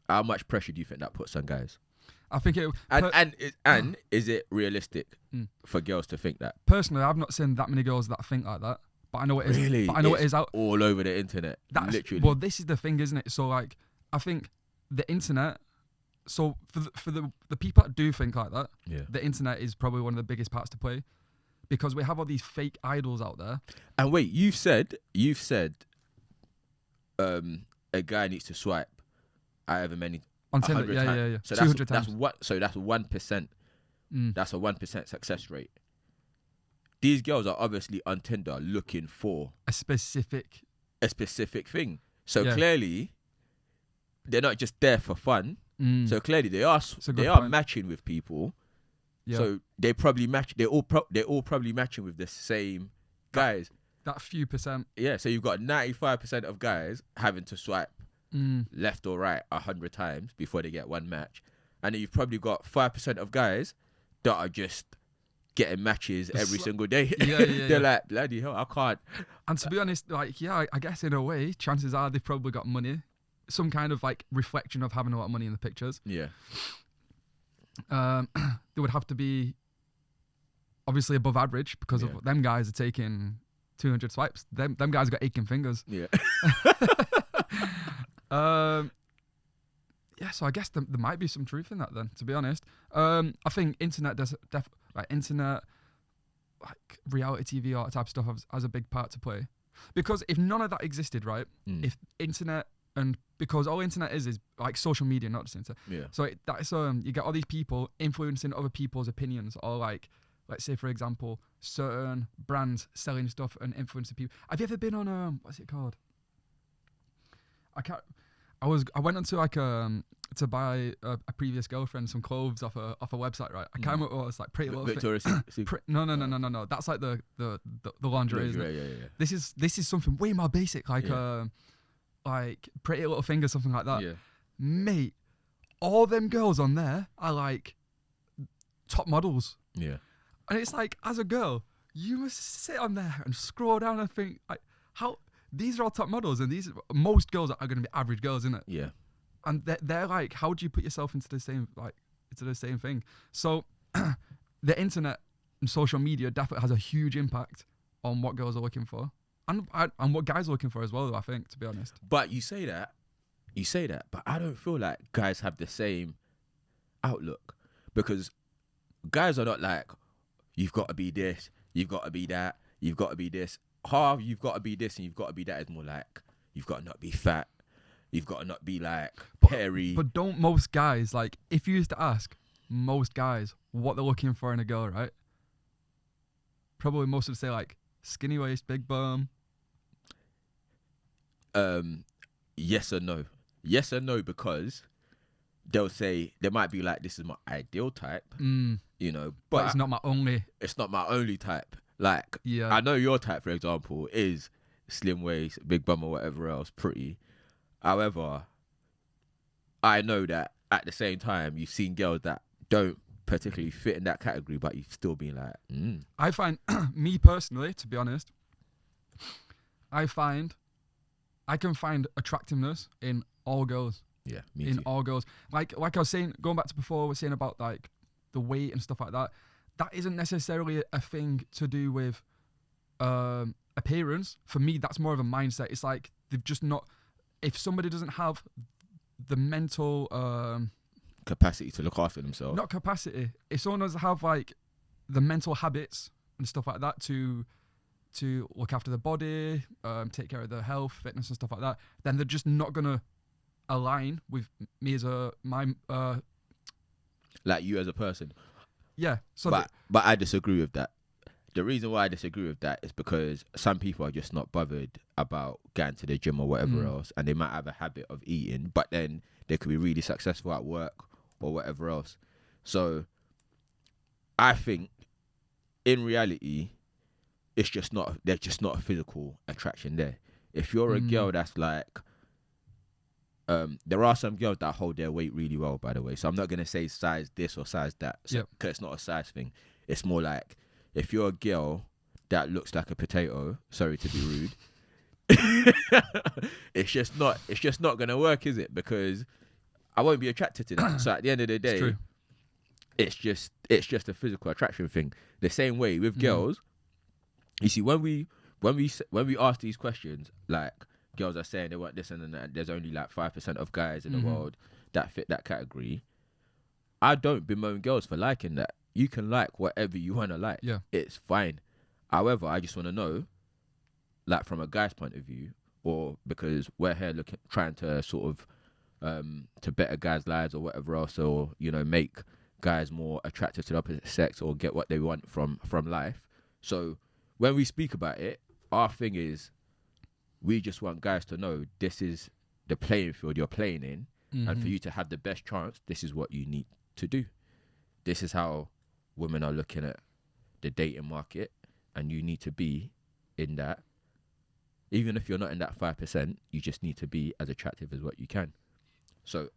how much pressure do you think that puts on guys? I think it... And is it realistic for girls to think that? Personally, I've not seen that many girls that think like that, but I know it is. Really? But I know it is out all over the internet. Literally. Well, this is the thing, isn't it? So, like, I think the internet... So, for the people that do think like that, the internet is probably one of the biggest parts to play, because we have all these fake idols out there. And wait, you've said... a guy needs to swipe however many on Tinder, yeah. So 200 that's times. That's 1%. That's a 1% success rate. These girls are obviously on Tinder looking for a specific thing. So clearly, they're not just there for fun. So clearly, they are matching with people. Yeah. So they probably match. They're all probably matching with the same guys. That few percent. Yeah, so you've got 95% of guys having to swipe left or right 100 times before they get one match. And then you've probably got 5% of guys that are just getting matches every single day. They're like, bloody hell, I can't. And to be honest, like, I guess in a way, chances are they've probably got money. Some kind of like reflection of having a lot of money in the pictures. Yeah. They would have to be obviously above average, because of them guys are taking 200 swipes. Them guys got aching fingers. Yeah. So I guess there might be some truth in that then, to be honest. I think internet does internet, like reality TV, all that type of stuff has a big part to play. Because if none of that existed, right? If internet, and because all internet is like social media, not just internet. Yeah. So that's you get all these people influencing other people's opinions, or like, let's say, for example, certain brands selling stuff and influencing people. Have you ever been on what's it called? I went onto like to buy a previous girlfriend some clothes off a website, right? I can't remember what it was, like Pretty Little Victoria's Secret. No. That's like the lingerie, isn't it? Yeah. This is something way more basic, like Pretty Little Finger, something like that. Yeah. Mate, all them girls on there are like top models. Yeah. And it's like, as a girl, you must sit on there and scroll down and think, like, how these are all top models, and most girls are going to be average girls, isn't it? Yeah. And they're like, how do you put yourself into the same thing? So the internet and social media definitely has a huge impact on what girls are looking for, and what guys are looking for as well, though, I think, to be honest. But you say that, but I don't feel like guys have the same outlook, because guys are not like, you've got to be this, you've got to be that, you've got to be this. Half you've got to be this and you've got to be that is more like, you've got to not be fat, you've got to not be like hairy. But don't most guys, like, if you used to ask most guys what they're looking for in a girl, right? Probably most would say like skinny waist, big bum. Yes or no? Yes or no, because they'll say, they might be like, this is my ideal type, you know, but it's not my only. It's not my only type. Like, yeah. I know your type, for example, is slim waist, big bum or whatever else, pretty. However, I know that at the same time, you've seen girls that don't particularly fit in that category, but you've still been like, I find, me personally, to be honest, I can find attractiveness in all girls. Yeah, me in too. all girls. Like I was saying, going back to before, we were saying about like the weight and stuff like that. That isn't necessarily a thing to do with appearance. For me, that's more of a mindset. It's like they've just not. If somebody doesn't have the mental capacity to look after themselves, not capacity. If someone doesn't have like the mental habits and stuff like that to look after the body, take care of their health, fitness and stuff like that, then they're just not gonna align with me as like you as a person. Yeah. So but I disagree with that. The reason why I disagree with that is because some people are just not bothered about going to the gym or whatever else, and they might have a habit of eating, but then they could be really successful at work or whatever else. So I think in reality, there's just not a physical attraction there. If you're a girl that's like, there are some girls that hold their weight really well, by the way. So I'm not going to say size this or size that, because it's not a size thing. It's more like, if you're a girl that looks like a potato, sorry to be rude, it's just not going to work, is it? Because I won't be attracted to that. So at the end of the day, it's just a physical attraction thing. The same way with girls, you see, when we ask these questions, like, girls are saying they want this and that, there's only like 5% of guys in the world that fit that category. I don't bemoan girls for liking that. You can like whatever you want to like. Yeah. It's fine. However, I just want to know, like, from a guy's point of view, or because we're here trying to sort of to better guys' lives or whatever else, or, you know, make guys more attractive to the opposite sex or get what they want from life. So when we speak about it, our thing is, we just want guys to know this is the playing field you're playing in, and for you to have the best chance, this is what you need to do. This is how women are looking at the dating market, and you need to be in that. Even if you're not in that 5%, you just need to be as attractive as what you can. So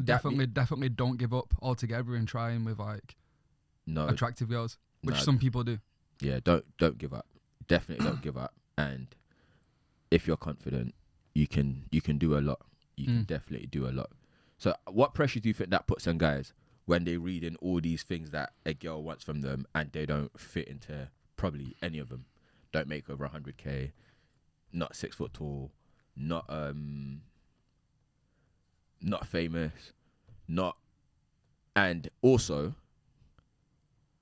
definitely don't give up altogether in trying with like attractive girls, which some people do. Yeah, don't give up. Definitely don't give up. And if you're confident, you can do a lot. You can definitely do a lot. So what pressure do you think that puts on guys when they read in all these things that a girl wants from them and they don't fit into probably any of them? Don't make over 100K, not 6 foot tall, not famous, and also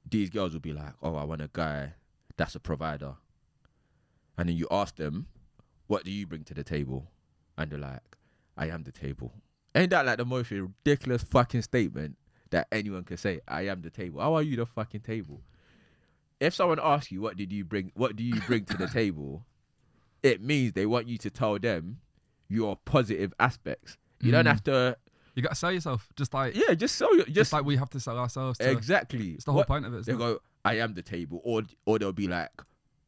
these girls will be like, oh, I want a guy that's a provider. And then you ask them, what do you bring to the table? And they're like, I am the table. Ain't that like the most ridiculous fucking statement that anyone could say? I am the table. How are you the fucking table? If someone asks you, what do you bring to the table? It means they want you to tell them your positive aspects. You don't have to. You got to sell yourself, just like Just sell your. just like we have to sell ourselves. Exactly. It's the whole point of it. They go, I am the table, or they'll be like,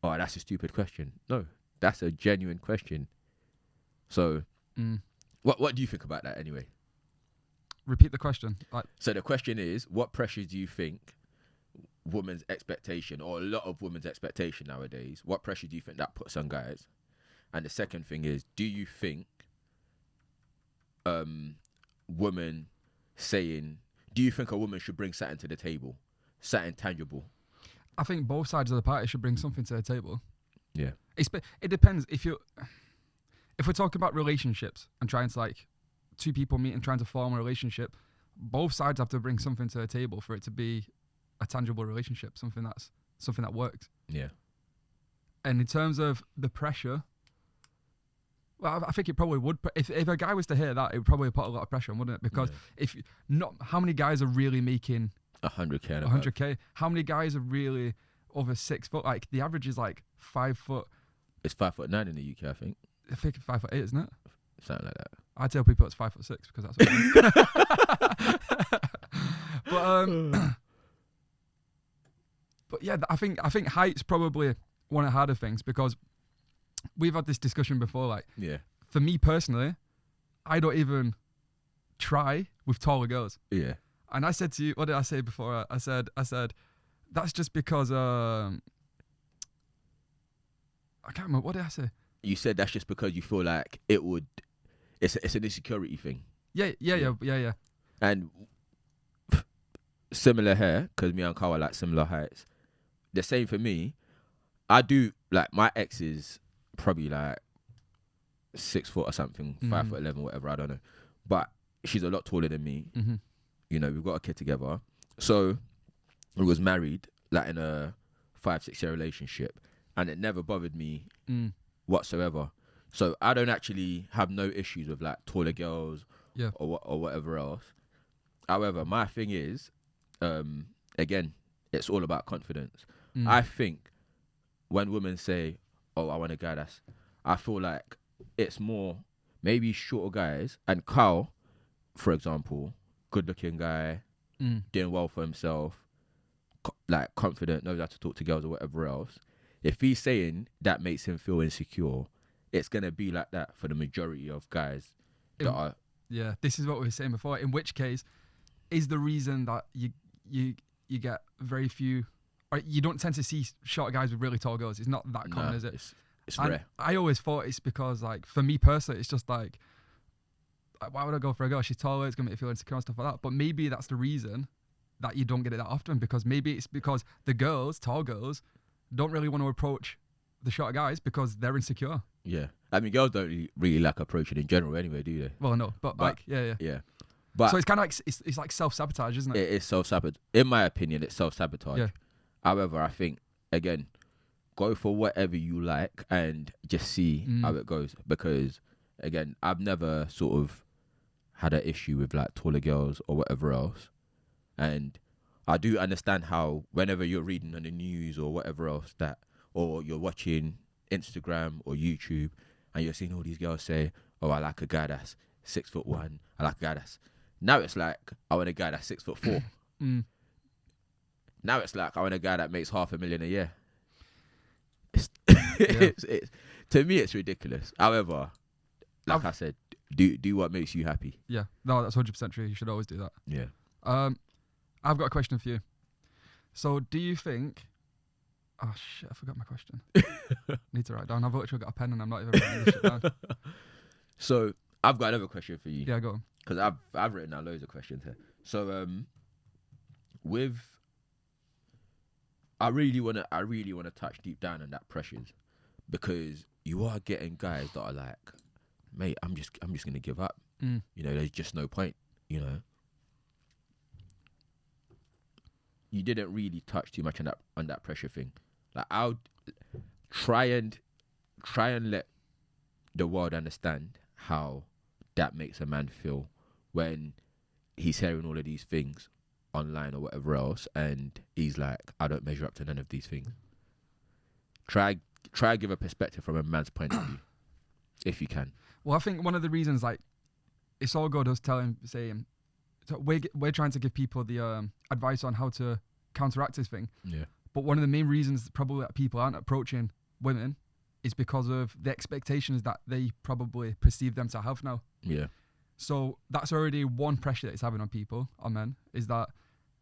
oh, that's a stupid question. No, that's a genuine question. So, what do you think about that anyway? Repeat the question. So the question is, what pressures do you think women's expectation, or a lot of women's expectation nowadays, what pressure do you think that puts on guys? And the second thing is, do you think women saying, do you think a woman should bring something to the table, something tangible? I think both sides of the party should bring something to the table. Yeah. It depends. If we're talking about relationships and trying to, like, two people meet and trying to form a relationship, both sides have to bring something to the table for it to be a tangible relationship, something that works. Yeah. And in terms of the pressure, well, I think it probably would. If a guy was to hear that, it would probably put a lot of pressure on, wouldn't it? Because how many guys are really making 100K? 100K. How many guys are really over 6 foot? Like, the average is like 5 foot. It's 5'9" in the UK, I think. I think it's 5'8", isn't it? Something like that. I tell people it's 5'6" because that's what I mean. But yeah, I think height's probably one of the harder things, because we've had this discussion before. Like, for me personally, I don't even try with taller girls. Yeah. And I said to you, what did I say before? I said that's just because I can't remember, what did I say? You said that's just because you feel like it's an insecurity thing. Yeah. And similar hair, because me and Carl are like similar heights. The same for me. I do, like, my ex is probably like 6 foot or something, 5'11", whatever, I don't know. But she's a lot taller than me. Mm-hmm. You know, we've got a kid together. So we was married, like, in a 5-6 year relationship, and it never bothered me whatsoever. So I don't actually have no issues with, like, taller girls or whatever else. However, my thing is, again, it's all about confidence. I think when women say, oh, I want a guy I feel like it's more maybe shorter guys. And Carl, for example, good looking guy, doing well for himself, like confident, knows how to talk to girls or whatever else. If he's saying that makes him feel insecure, it's going to be like that for the majority of guys that are. Yeah, this is what we were saying before. In which case, is the reason that you get very few, or you don't tend to see short guys with really tall girls. It's not that common, is it? It's rare. I always thought it's because, like, for me personally, it's just like, why would I go for a girl? She's taller, it's going to make me feel insecure and stuff like that. But maybe that's the reason that you don't get it that often, because maybe it's because the girls, tall girls, don't really want to approach the short guys because they're insecure. Yeah. I mean, girls don't really like approaching in general anyway, do they? Well, no, but like, yeah. But so it's kind of like, it's like self-sabotage, isn't it? It is self-sabotage. In my opinion, it's self-sabotage. Yeah. However, I think, again, go for whatever you like and just see how it goes. Because, again, I've never sort of had an issue with, like, taller girls or whatever else. And I do understand how whenever you're reading on the news or whatever else or you're watching Instagram or YouTube and you're seeing all these girls say, oh, I like a guy that's 6'1", I like a guy that's... Now it's like, I want a guy that's 6'4". Now it's like, I want a guy that makes $500,000 a year. To me, it's ridiculous. However, like I said, do what makes you happy. Yeah, no, that's 100% true. You should always do that. Yeah. I've got a question for you. So, do you think... Oh, shit, I forgot my question. Need to write it down. I've literally got a pen and I'm not even writing this shit down. So, I've got another question for you. Yeah, go on. Because I've written down loads of questions here. So, I really want to touch deep down on that pressures, because you are getting guys that are like, mate, I'm just going to give up. You know, there's just no point, you know. You didn't really touch too much on that pressure thing. Like, I'll try and let the world understand how that makes a man feel when he's hearing all of these things online or whatever else, and he's like, I don't measure up to none of these things. Try give a perspective from a man's point of view, if you can. Well, I think one of the reasons, like, it's all good us saying, so we're trying to give people the advice on how to counteract this thing. Yeah. But one of the main reasons probably that people aren't approaching women is because of the expectations that they probably perceive them to have now. Yeah. So that's already one pressure that it's having on men, is that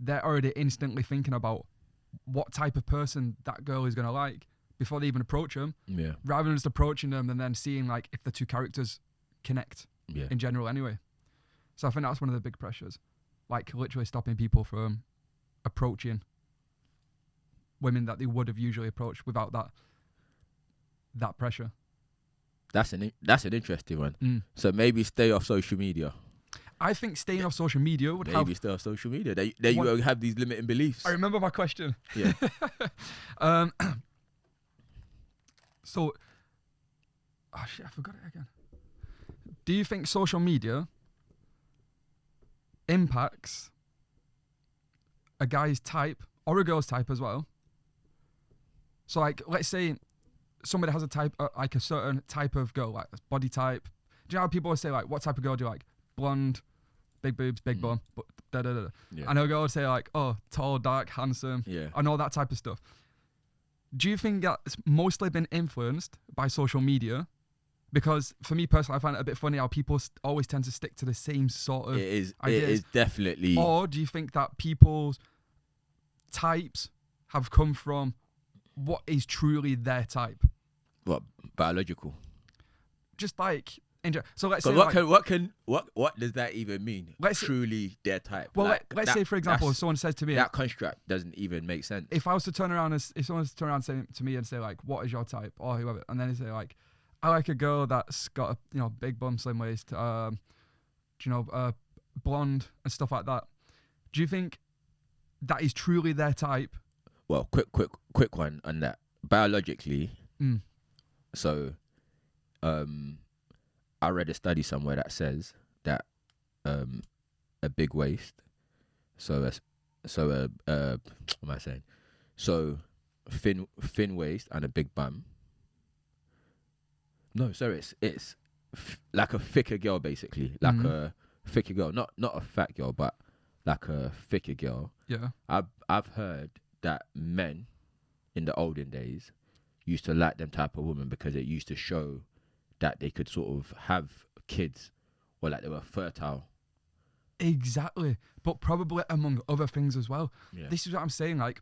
they're already instantly thinking about what type of person that girl is going to like before they even approach them. Yeah. Rather than just approaching them and then seeing like if the two characters connect in general anyway. So I think that's one of the big pressures. Like literally stopping people from approaching women that they would have usually approached without that pressure. That's an interesting one. So maybe stay off social media. I think staying off social media would maybe stay off social media. There you won't have these limiting beliefs. I remember my question. Yeah. So, oh shit, I forgot it again. Do you think social media impacts a guy's type or a girl's type as well? So, like, let's say somebody has a type, like a certain type of girl, like body type. Do you know how people always say, like, what type of girl do you like? Blonde, big boobs, big bum, but da-da-da. Yeah. I know a girl would say, like, oh, tall, dark, handsome, and all that type of stuff. Do you think that's mostly been influenced by social media? Because for me personally, I find it a bit funny how people always tend to stick to the same sort of ideas. It is definitely. Or do you think that people's types have come from what is truly their type? What, biological? Just like so let's say what does that even mean? Truly their type. Well, like, let's say for example, if someone says to me that construct doesn't even make sense. If I was to turn around if someone was to turn around to me and say like, what is your type or whoever, and then they say like, I like a girl that's got a big bum, slim waist, blonde and stuff like that. Do you think that is truly their type? Well, quick one on that. Biologically, so, I read a study somewhere that says that a big waist, what am I saying? So thin waist and a big bum. No, sorry, it's like a thicker girl basically, like a thicker girl, not a fat girl, but like a thicker girl. Yeah, I've heard that men in the olden days used to like them type of women because it used to show that they could sort of have kids or like they were fertile. Exactly. But probably among other things as well. Yeah. This is what I'm saying. Like,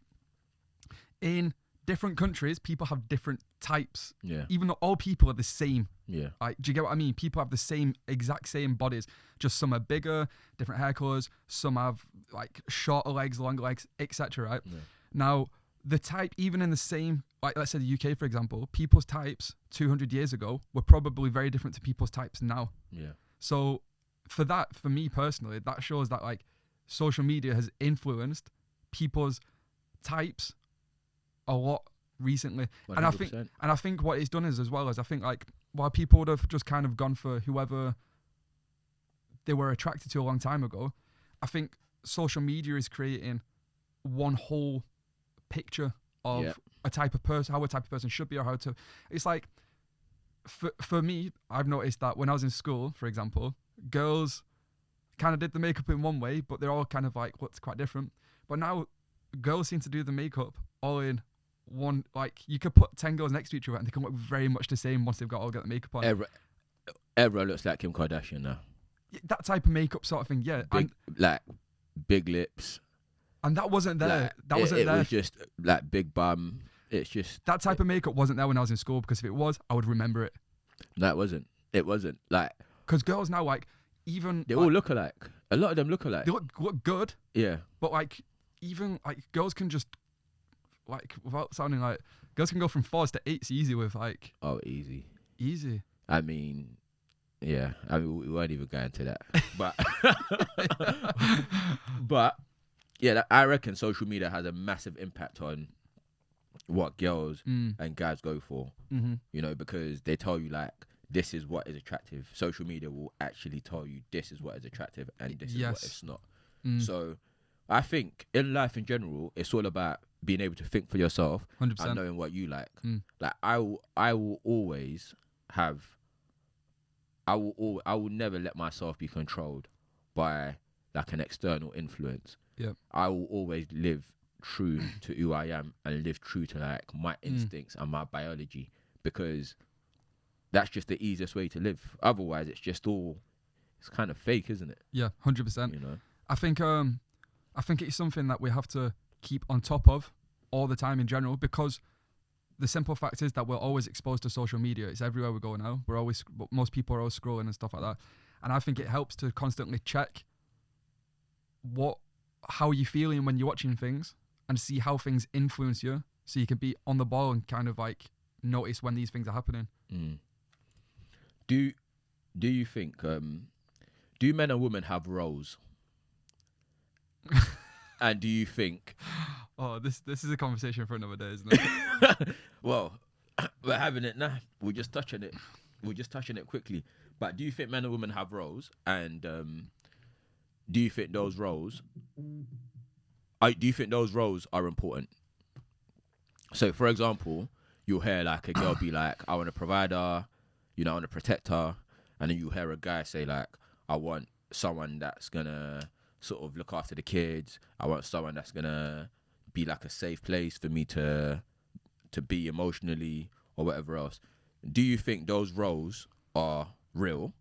in different countries, people have different types. Yeah. Even though all people are the same. Yeah. Like, do you get what I mean? People have the exact same bodies. Just some are bigger, different hair colours. Some have like shorter legs, longer legs, etc. Right? Yeah. Now, the type, even in the same, like let's say the UK, for example, people's types 200 years ago were probably very different to people's types now. Yeah. So for me personally, that shows that like social media has influenced people's types a lot recently. 100%. And I think what it's done is as well as I think like while people would have just kind of gone for whoever they were attracted to a long time ago, I think social media is creating one whole picture of a type of person, how a type of person should be, or how to. It's like, for me, I've noticed that when I was in school, for example, girls kind of did the makeup in one way, but they're all kind of like looked quite different. But now, girls seem to do the makeup all in one. Like you could put 10 girls next to each other, and they can look very much the same once they've got the makeup on. Everyone looks like Kim Kardashian now. That type of makeup sort of thing, yeah. Big lips. And that wasn't there. It was just like big bum. It's just that type of makeup wasn't there when I was in school, because if it was, I would remember it. No, it wasn't. It wasn't like because girls now like even they all look alike. A lot of them look alike. They look good. Yeah. But like even like girls can just like without sounding like girls can go from 4s to 8s easy with like easy. I mean, yeah. I mean we won't even go into that, but. Yeah, I reckon social media has a massive impact on what girls and guys go for. Mm-hmm. You know, because they tell you like this is what is attractive. Social media will actually tell you this is what is attractive and this is what it's not. So I think in life in general, it's all about being able to think for yourself 100%. And knowing what you like. Like I will always have I will never let myself be controlled by like an external influence. Yeah. I will always live true to who I am and live true to like my instincts and my biology, because that's just the easiest way to live. Otherwise, it's kind of fake, isn't it? Yeah, 100%. You know. I think it's something that we have to keep on top of all the time in general, because the simple fact is that we're always exposed to social media. It's everywhere we go now. Most people are always scrolling and stuff like that. And I think it helps to constantly check how you're feeling when you're watching things and see how things influence you, so you can be on the ball and kind of like notice when these things are happening. Do you think do men and women have roles? And do you think Oh, this is a conversation for another day, isn't it? well, we're having it now. We're just touching it quickly. But do you think men and women have roles? And do you think those roles are important? So, for example, you'll hear like a girl be like, I want to provide her, I want to protect her. And then you hear a guy say like, I want someone that's going to sort of look after the kids. I want someone that's going to be like a safe place for me to be emotionally or whatever else. Do you think those roles are real?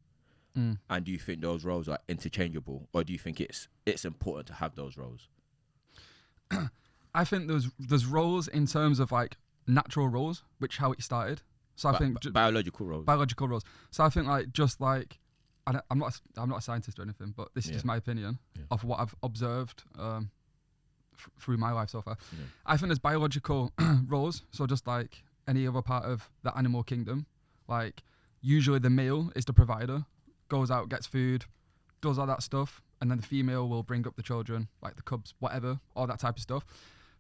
And do you think those roles are interchangeable? Or do you think it's important to have those roles? I think there's roles in terms of like natural roles, which how it started. So I think biological roles. Biological roles. So I think I'm not a scientist or anything, but this is just my opinion of what I've observed through my life so far. Yeah. I think there's biological roles. So just like any other part of the animal kingdom, like usually the male is the provider, goes out, gets food, does all that stuff, and then the female will bring up the children, like the cubs, whatever, all that type of stuff.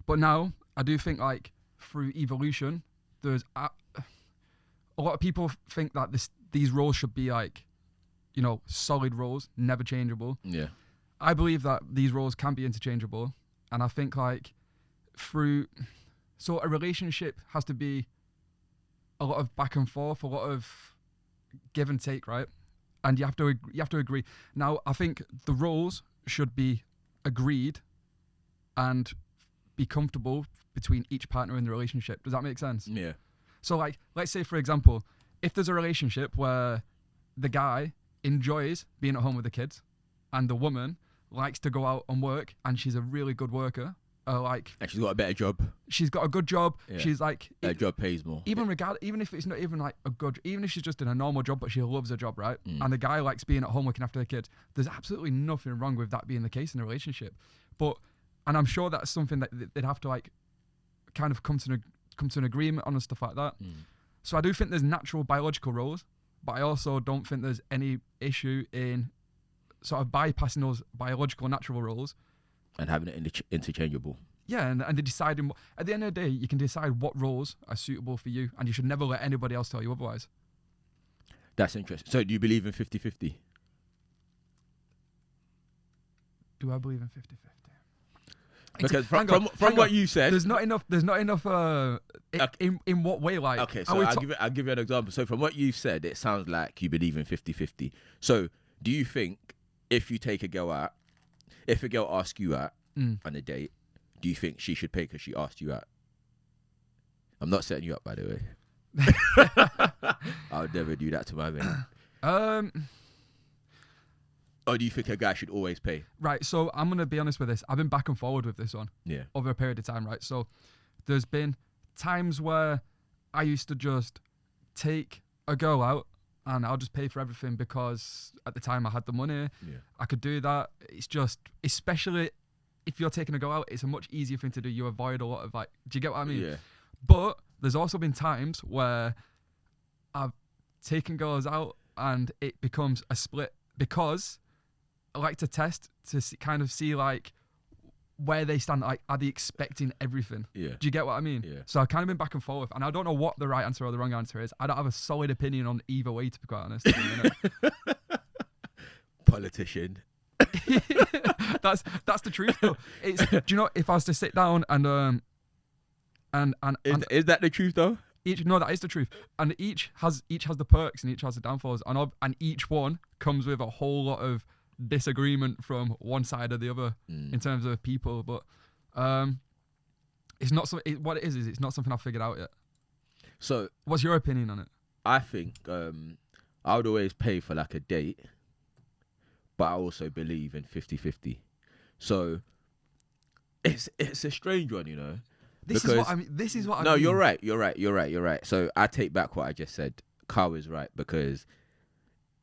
But now I do think like through evolution, there's a lot of people think that these roles should be like, solid roles, never changeable. Yeah. I believe that these roles can be interchangeable, and I think like so a relationship has to be a lot of back and forth, a lot of give and take, right? And you have to agree. Now, I think the roles should be agreed and be comfortable between each partner in the relationship. Does that make sense? Yeah. So, like, let's say, for example, if there's a relationship where the guy enjoys being at home with the kids and the woman likes to go out and work and she's a really good worker, and she's got a better job. She's got a good job. Yeah. She's like... Her job pays more. Even if it's not even like a good... Even if she's just in a normal job, but she loves her job, right? And the guy likes being at home looking after the kids. There's absolutely nothing wrong with that being the case in a relationship. And I'm sure that's something that they'd have to like kind of come to an agreement on and stuff like that. So I do think there's natural biological roles, but I also don't think there's any issue in sort of bypassing those biological natural roles and having it interchangeable. Yeah, and deciding at the end of the day, you can decide what roles are suitable for you, and you should never let anybody else tell you otherwise. That's interesting. So do you believe in 50-50? Do I believe in 50-50? Because from what you said, there's not enough. In what way? Like, okay, so I'll give you an example. So from what you've said, it sounds like you believe in 50-50. So do you think if you take a girl out, if a girl asks you out on a date, do you think she should pay because she asked you out? I'm not setting you up, by the way. I would never do that to my man. Or do you think a guy should always pay? Right, so I'm going to be honest with this. I've been back and forward with this one over a period of time, right? So there's been times where I used to just take a girl out and I'll just pay for everything because at the time I had the money. Yeah. I could do that. It's just, especially if you're taking a girl out, it's a much easier thing to do. You avoid a lot of like, do you get what I mean? Yeah. But there's also been times where I've taken girls out and it becomes a split because I like to test to kind of see like where they stand. Like, are they expecting everything? Yeah. Do you get what I mean? Yeah. So I've kind of been back and forth, and I don't know what the right answer or the wrong answer is. I don't have a solid opinion on either way, to be quite honest. Politician. That's the truth though. Do you know, if I was to sit down and is that the truth though? No, that is the truth. And each has the perks and each has the downfalls, and each one comes with a whole lot of disagreement from one side or the other in terms of people. But it's not what it is it's not something I've figured out yet. So what's your opinion on it? I think I would always pay for like a date, but I also believe in 50-50. So it's a strange one, you know. This is what I mean. No, you're right. So I take back what I just said. Carl is right, because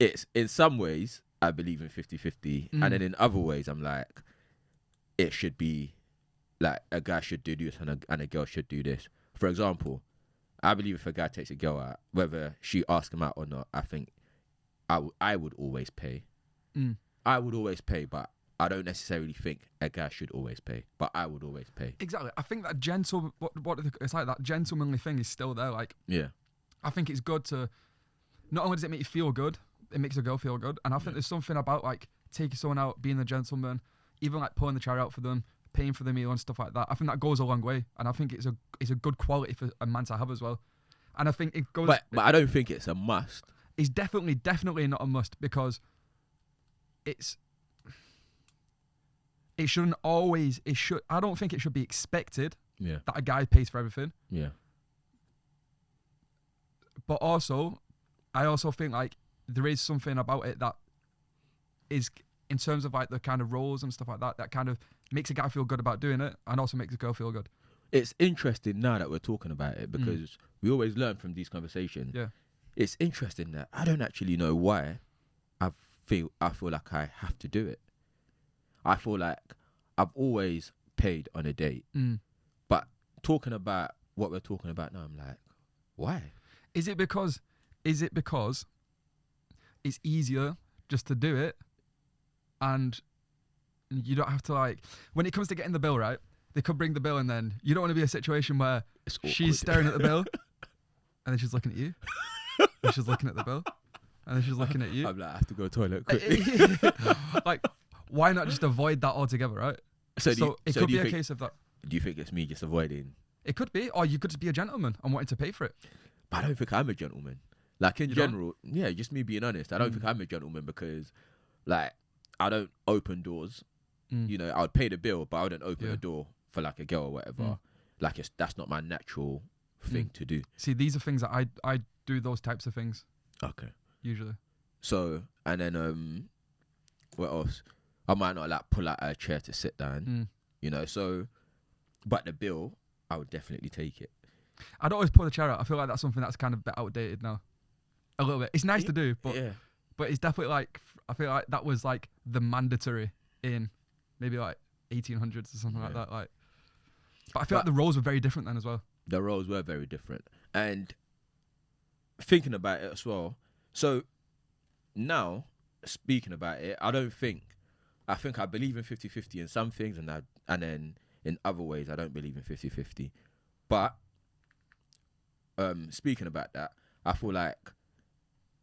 it's in some ways I believe in 50-50, and then in other ways I'm like, it should be like a guy should do this and a girl should do this. For example, I believe if a guy takes a girl out, whether she asks him out or not, I think I would always pay. I would always pay, but I don't necessarily think a guy should always pay, but I would always pay. Exactly. I think that it's like that gentlemanly thing is still there. Like, yeah, I think it's good to, not only does it make you feel good, it makes a girl feel good. And I think there's something about like taking someone out, being a gentleman, even like pulling the chair out for them, paying for the meal and stuff like that. I think that goes a long way. And I think it's a good quality for a man to have as well. And I think it goes. But I don't think it's a must. It's definitely not a must, because it shouldn't always. I don't think it should be expected that a guy pays for everything. Yeah. But also, I also think like there is something about it that is, in terms of like the kind of roles and stuff like that, that kind of makes a guy feel good about doing it, and also makes a girl feel good. It's interesting now that we're talking about it, because we always learn from these conversations. Yeah. It's interesting that I don't actually know why I feel like I have to do it. I feel like I've always paid on a date. But talking about what we're talking about now, I'm like, why? Is it because it's easier just to do it, and you don't have to, like, when it comes to getting the bill, right? They could bring the bill, and then you don't want to be in a situation where she's staring at the bill and then she's looking at you. And she's looking at the bill and then she's looking at you. I'm like, I have to go to the toilet quickly. Like, why not just avoid that altogether, right? So it could be a case of that. Do you think it's me just avoiding? It could be, or you could just be a gentleman and wanting to pay for it. But I don't think I'm a gentleman. Like, in general, yeah, just me being honest, I don't think I'm a gentleman, because, like, I don't open doors. You know, I would pay the bill, but I wouldn't open a door for like a girl or whatever. Like, that's not my natural thing to do. See, these are things that I do those types of things. Okay. Usually. So, and then what else? I might not like pull out a chair to sit down. You know, so, but the bill, I would definitely take it. I'd always pull the chair out. I feel like that's something that's kind of a bit outdated now. A little bit. It's nice to do, but it's definitely like, I feel like that was like the mandatory in maybe like 1800s or something like that. Like, but I feel like the roles were very different then as well. The roles were very different. And thinking about it as well, so now, speaking about it, I think I believe in 50-50 in some things, and then in other ways I don't believe in 50-50. But speaking about that, I feel like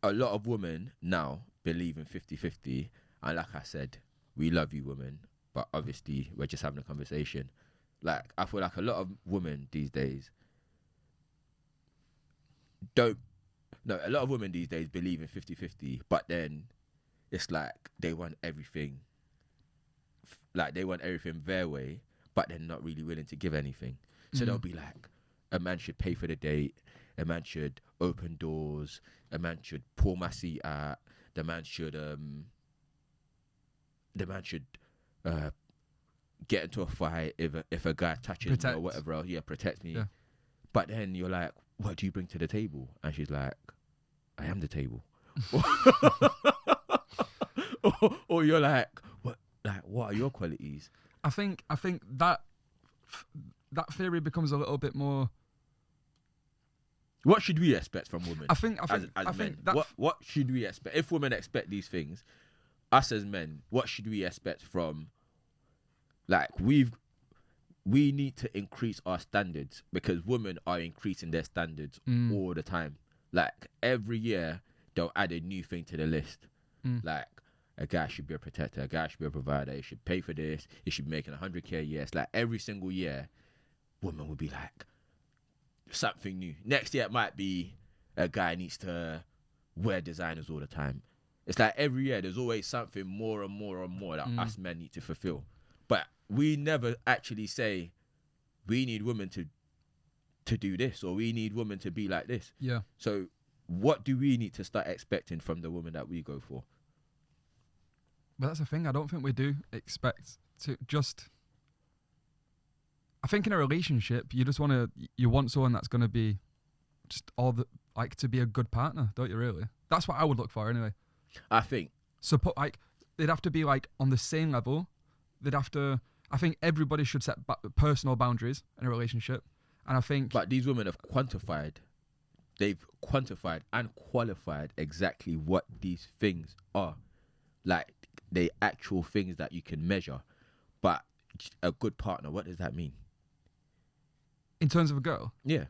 a lot of women now believe in 50-50, and like I said, we love you, women, but obviously we're just having a conversation. Like, I feel like a lot of women these days a lot of women these days believe in 50-50, but then it's like they want everything their way, but they're not really willing to give anything. So they'll be like, a man should pay for the date, a man should open doors, a man should pull my seat out, the man should get into a fight if a guy touches me or whatever else. Yeah, protect me. Yeah. But then you're like, what do you bring to the table? And she's like, I am the table. or you're like, what are your qualities? I think that theory becomes a little bit more. What should we expect from women? I think men. What should we expect? If women expect these things, us as men, what should we expect from? Like, we need to increase our standards, because women are increasing their standards all the time. Like, every year they'll add a new thing to the list. Like, a guy should be a protector, a guy should be a provider, he should pay for this, he should be making 100K a year. It's like every single year, women will be like, something new. Next year it might be a guy needs to wear designers all the time. It's like every year there's always something more and more and more that us men need to fulfill. But we never actually say we need women to do this, or we need women to be like this. Yeah. So what do we need to start expecting from the woman that we go for? But that's the thing. I don't think we do expect to just. I think in a relationship, you want someone that's going to be just all the, like, to be a good partner, don't you really? That's what I would look for anyway. I think. So they'd have to be like on the same level. I think everybody should set personal boundaries in a relationship. And I think. But these women have quantified. They've quantified and qualified exactly what these things are. Like, the actual things that you can measure. But a good partner, what does that mean? In terms of a girl? Yeah.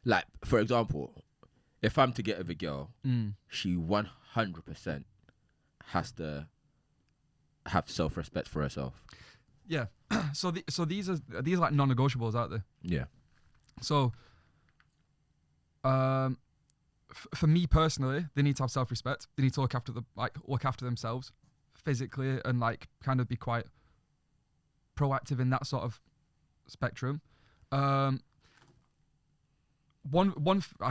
Like, for example, if I'm to get with a girl, she 100% has to have self-respect for herself. Yeah. So these are like non-negotiables, aren't they? Yeah. So, for me personally, they need to have self-respect. They need to look after themselves physically and like kind of be quite proactive in that sort of spectrum. I'd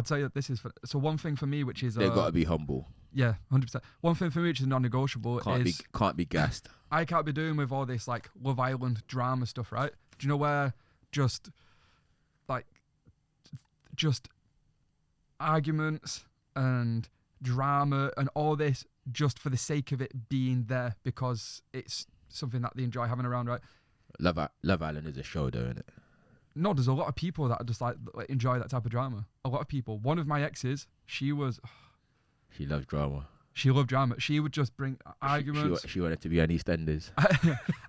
say that this is one thing for me, which is They've got to be humble. Yeah, 100%. One thing for me which is non-negotiable can't be gassed. I can't be doing with all this like Love Island drama stuff, right? Do you know where just arguments and drama and all this just for the sake of it being there because it's something that they enjoy having around, right? Love Island is a show, though, isn't it? No, there's a lot of people that just like enjoy that type of drama. A lot of people. One of my exes, she loves drama. She loved drama. She would just bring arguments. She wanted to be on EastEnders.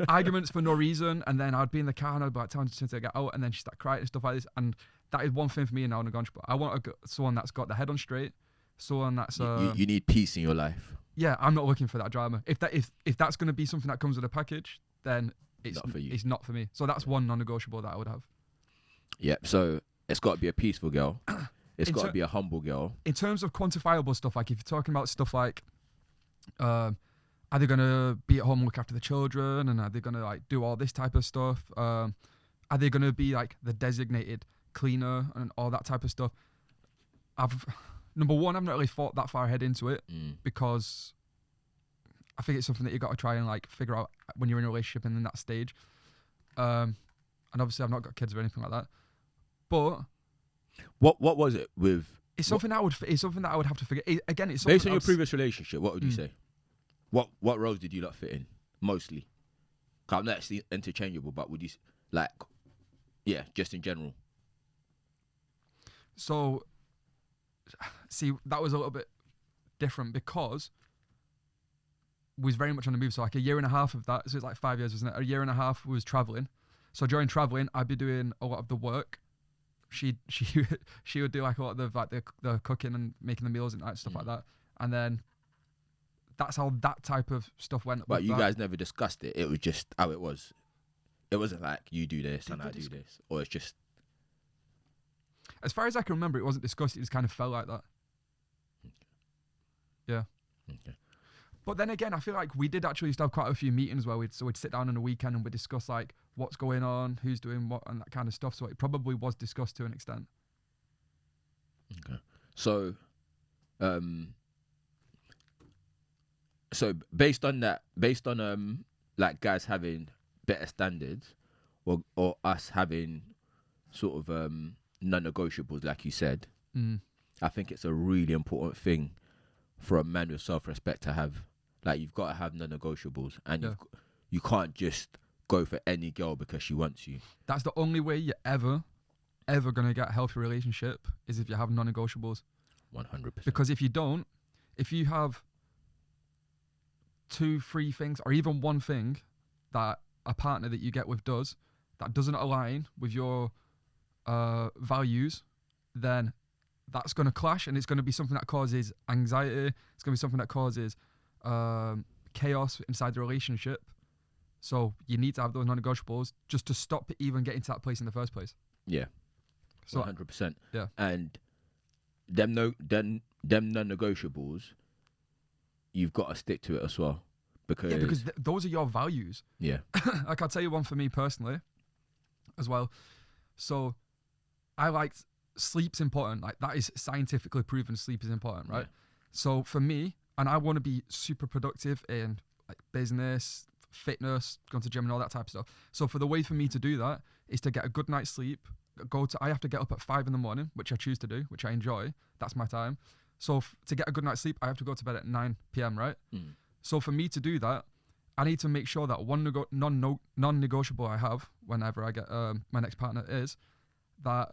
Arguments for no reason, and then I'd be in the car and I'd be like telling her to get out, and then she'd start crying and stuff like this. And that is one thing for me in non-negotiable. I want someone that's got their head on straight, someone that's. You need peace in your life. Yeah, I'm not looking for that drama. If that's going to be something that comes with a package, then it's not for you. It's not for me. So that's one non-negotiable that I would have. Yep. So it's got to be a peaceful girl. It's got to be a humble girl. In terms of quantifiable stuff, like if you're talking about stuff like, are they going to be at home and look after the children, and are they going to like do all this type of stuff? Are they going to be like the designated cleaner and all that type of stuff? Number one, I've not really thought that far ahead into it because I think it's something that you got to try and like figure out when you're in a relationship and in that stage. And obviously, I've not got kids or anything like that, but. What was it with? It's something that I would have to figure. Again, it's based on your previous relationship. What would you say? What roles did you not fit in mostly? 'Cause I'm not actually interchangeable, but would you just in general? So, see, that was a little bit different because we was very much on the move. So like a year and a half of that, so it's like 5 years, wasn't it? A year and a half was traveling. So during traveling, I'd be doing a lot of the work. She would do like a lot of the cooking and making the meals and stuff like that, and then that's how that type of stuff went. But you guys never discussed it. It was just how it was. It wasn't like you do this and I do this, or it's just. As far as I can remember, it wasn't discussed. It just kind of felt like that. Yeah. Okay. But then again, I feel like we did actually used to have quite a few meetings where we'd sit down on a weekend and we'd discuss like what's going on, who's doing what, and that kind of stuff. So it probably was discussed to an extent. Okay. So, based on like guys having better standards, or us having sort of non-negotiables, like you said, I think it's a really important thing for a man with self-respect to have. Like, you've got to have non-negotiables, and you can't just go for any girl because she wants you. That's the only way you're ever gonna get a healthy relationship is if you have non-negotiables. 100%. Because if you don't, if you have 2-3 things or even one thing that a partner that you get with does that doesn't align with your values, then that's going to clash, and it's going to be something that causes anxiety. It's going to be something that causes chaos inside the relationship. So you need to have those non-negotiables just to stop even getting to that place in the first place. Yeah. So 100%. yeah. And them non-negotiables, you've got to stick to it as well. Because those are your values. Yeah. Like, I'll tell you one for me personally as well. So I liked sleep's important. Like, that is scientifically proven sleep is important, right? Yeah. So for me, and I want to be super productive in like business, fitness, going to gym and all that type of stuff. So for the way for me to do that is to get a good night's sleep. I have to get up at 5 a.m, which I choose to do, which I enjoy. That's my time. So to get a good night's sleep, I have to go to bed at 9 p.m, right? Mm. So for me to do that, I need to make sure that one non-negotiable I have whenever I get my next partner is that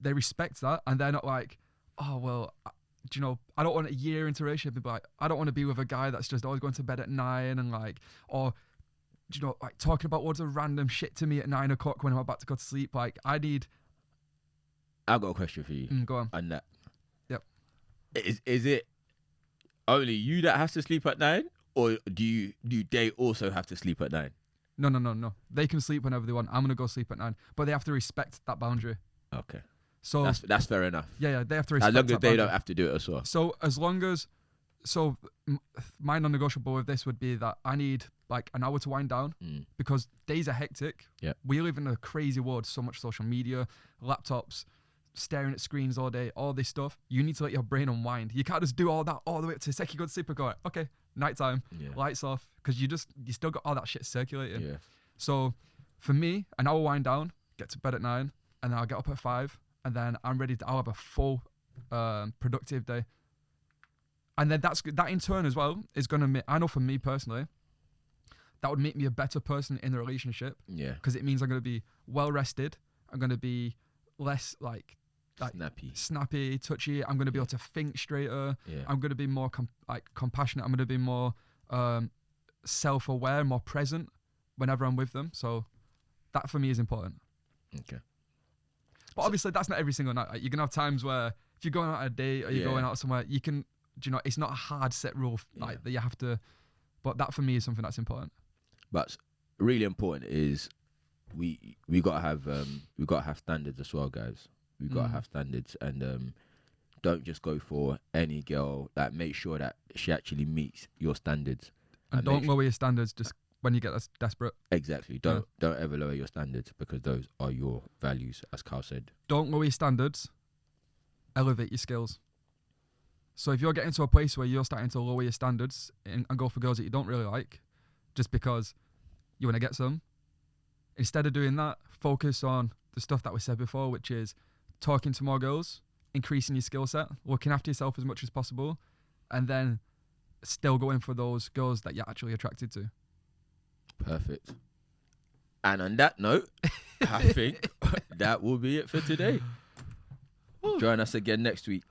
they respect that, and they're not like, oh, well, do you know, I don't want a year into a relationship, but like, I don't want to be with a guy that's just always going to bed at 9 and like, or, do you know, like talking about loads of random shit to me at 9 o'clock when I'm about to go to sleep. Like, I've got a question for you. Go on. And that. Yep. Is it only you that has to sleep at 9? Or do they also have to sleep at 9? No. They can sleep whenever they want. I'm going to go sleep at 9. But they have to respect that boundary. Okay. So that's fair enough. Yeah, they have to respect as long as that they boundary. don't have to do it as well. So as long as, my non-negotiable with this would be that I need like an hour to wind down because days are hectic. Yeah. We live in a crazy world, so much social media, laptops, staring at screens all day, all this stuff. You need to let your brain unwind. You can't just do all that all the way up to the second you go to sleep and go, okay, nighttime, lights off, because you still got all that shit circulating. Yeah. So for me, an hour wind down, get to bed at 9, and then I'll get up at 5, and then I'm ready I'll have a full productive day. And then that in turn as well is going to make, I know for me personally, that would make me a better person in the relationship. Yeah. Because it means I'm going to be well rested. I'm going to be less like snappy, touchy. I'm going to be able to think straighter. Yeah. I'm going to be more compassionate. I'm going to be more self-aware, more present whenever I'm with them. So that for me is important. Okay. But obviously that's not every single night. Like, you're going to have times where if you're going out on a date or you're going out somewhere, you can, do you know, it's not a hard set rule that you have to, but that for me is something that's important. But really important is we gotta have standards as well, guys. We gotta have standards, and don't just go for any girl. Like, make sure that she actually meets your standards. And don't lower your standards just when you get desperate. Exactly. Don't ever lower your standards, because those are your values, as Carl said. Don't lower your standards. Elevate your skills. So if you're getting to a place where you're starting to lower your standards and go for girls that you don't really like, just because you want to get some, instead of doing that, focus on the stuff that we said before, which is talking to more girls, increasing your skill set, looking after yourself as much as possible, and then still going for those girls that you're actually attracted to. Perfect. And on that note, I think that will be it for today. Join us again next week.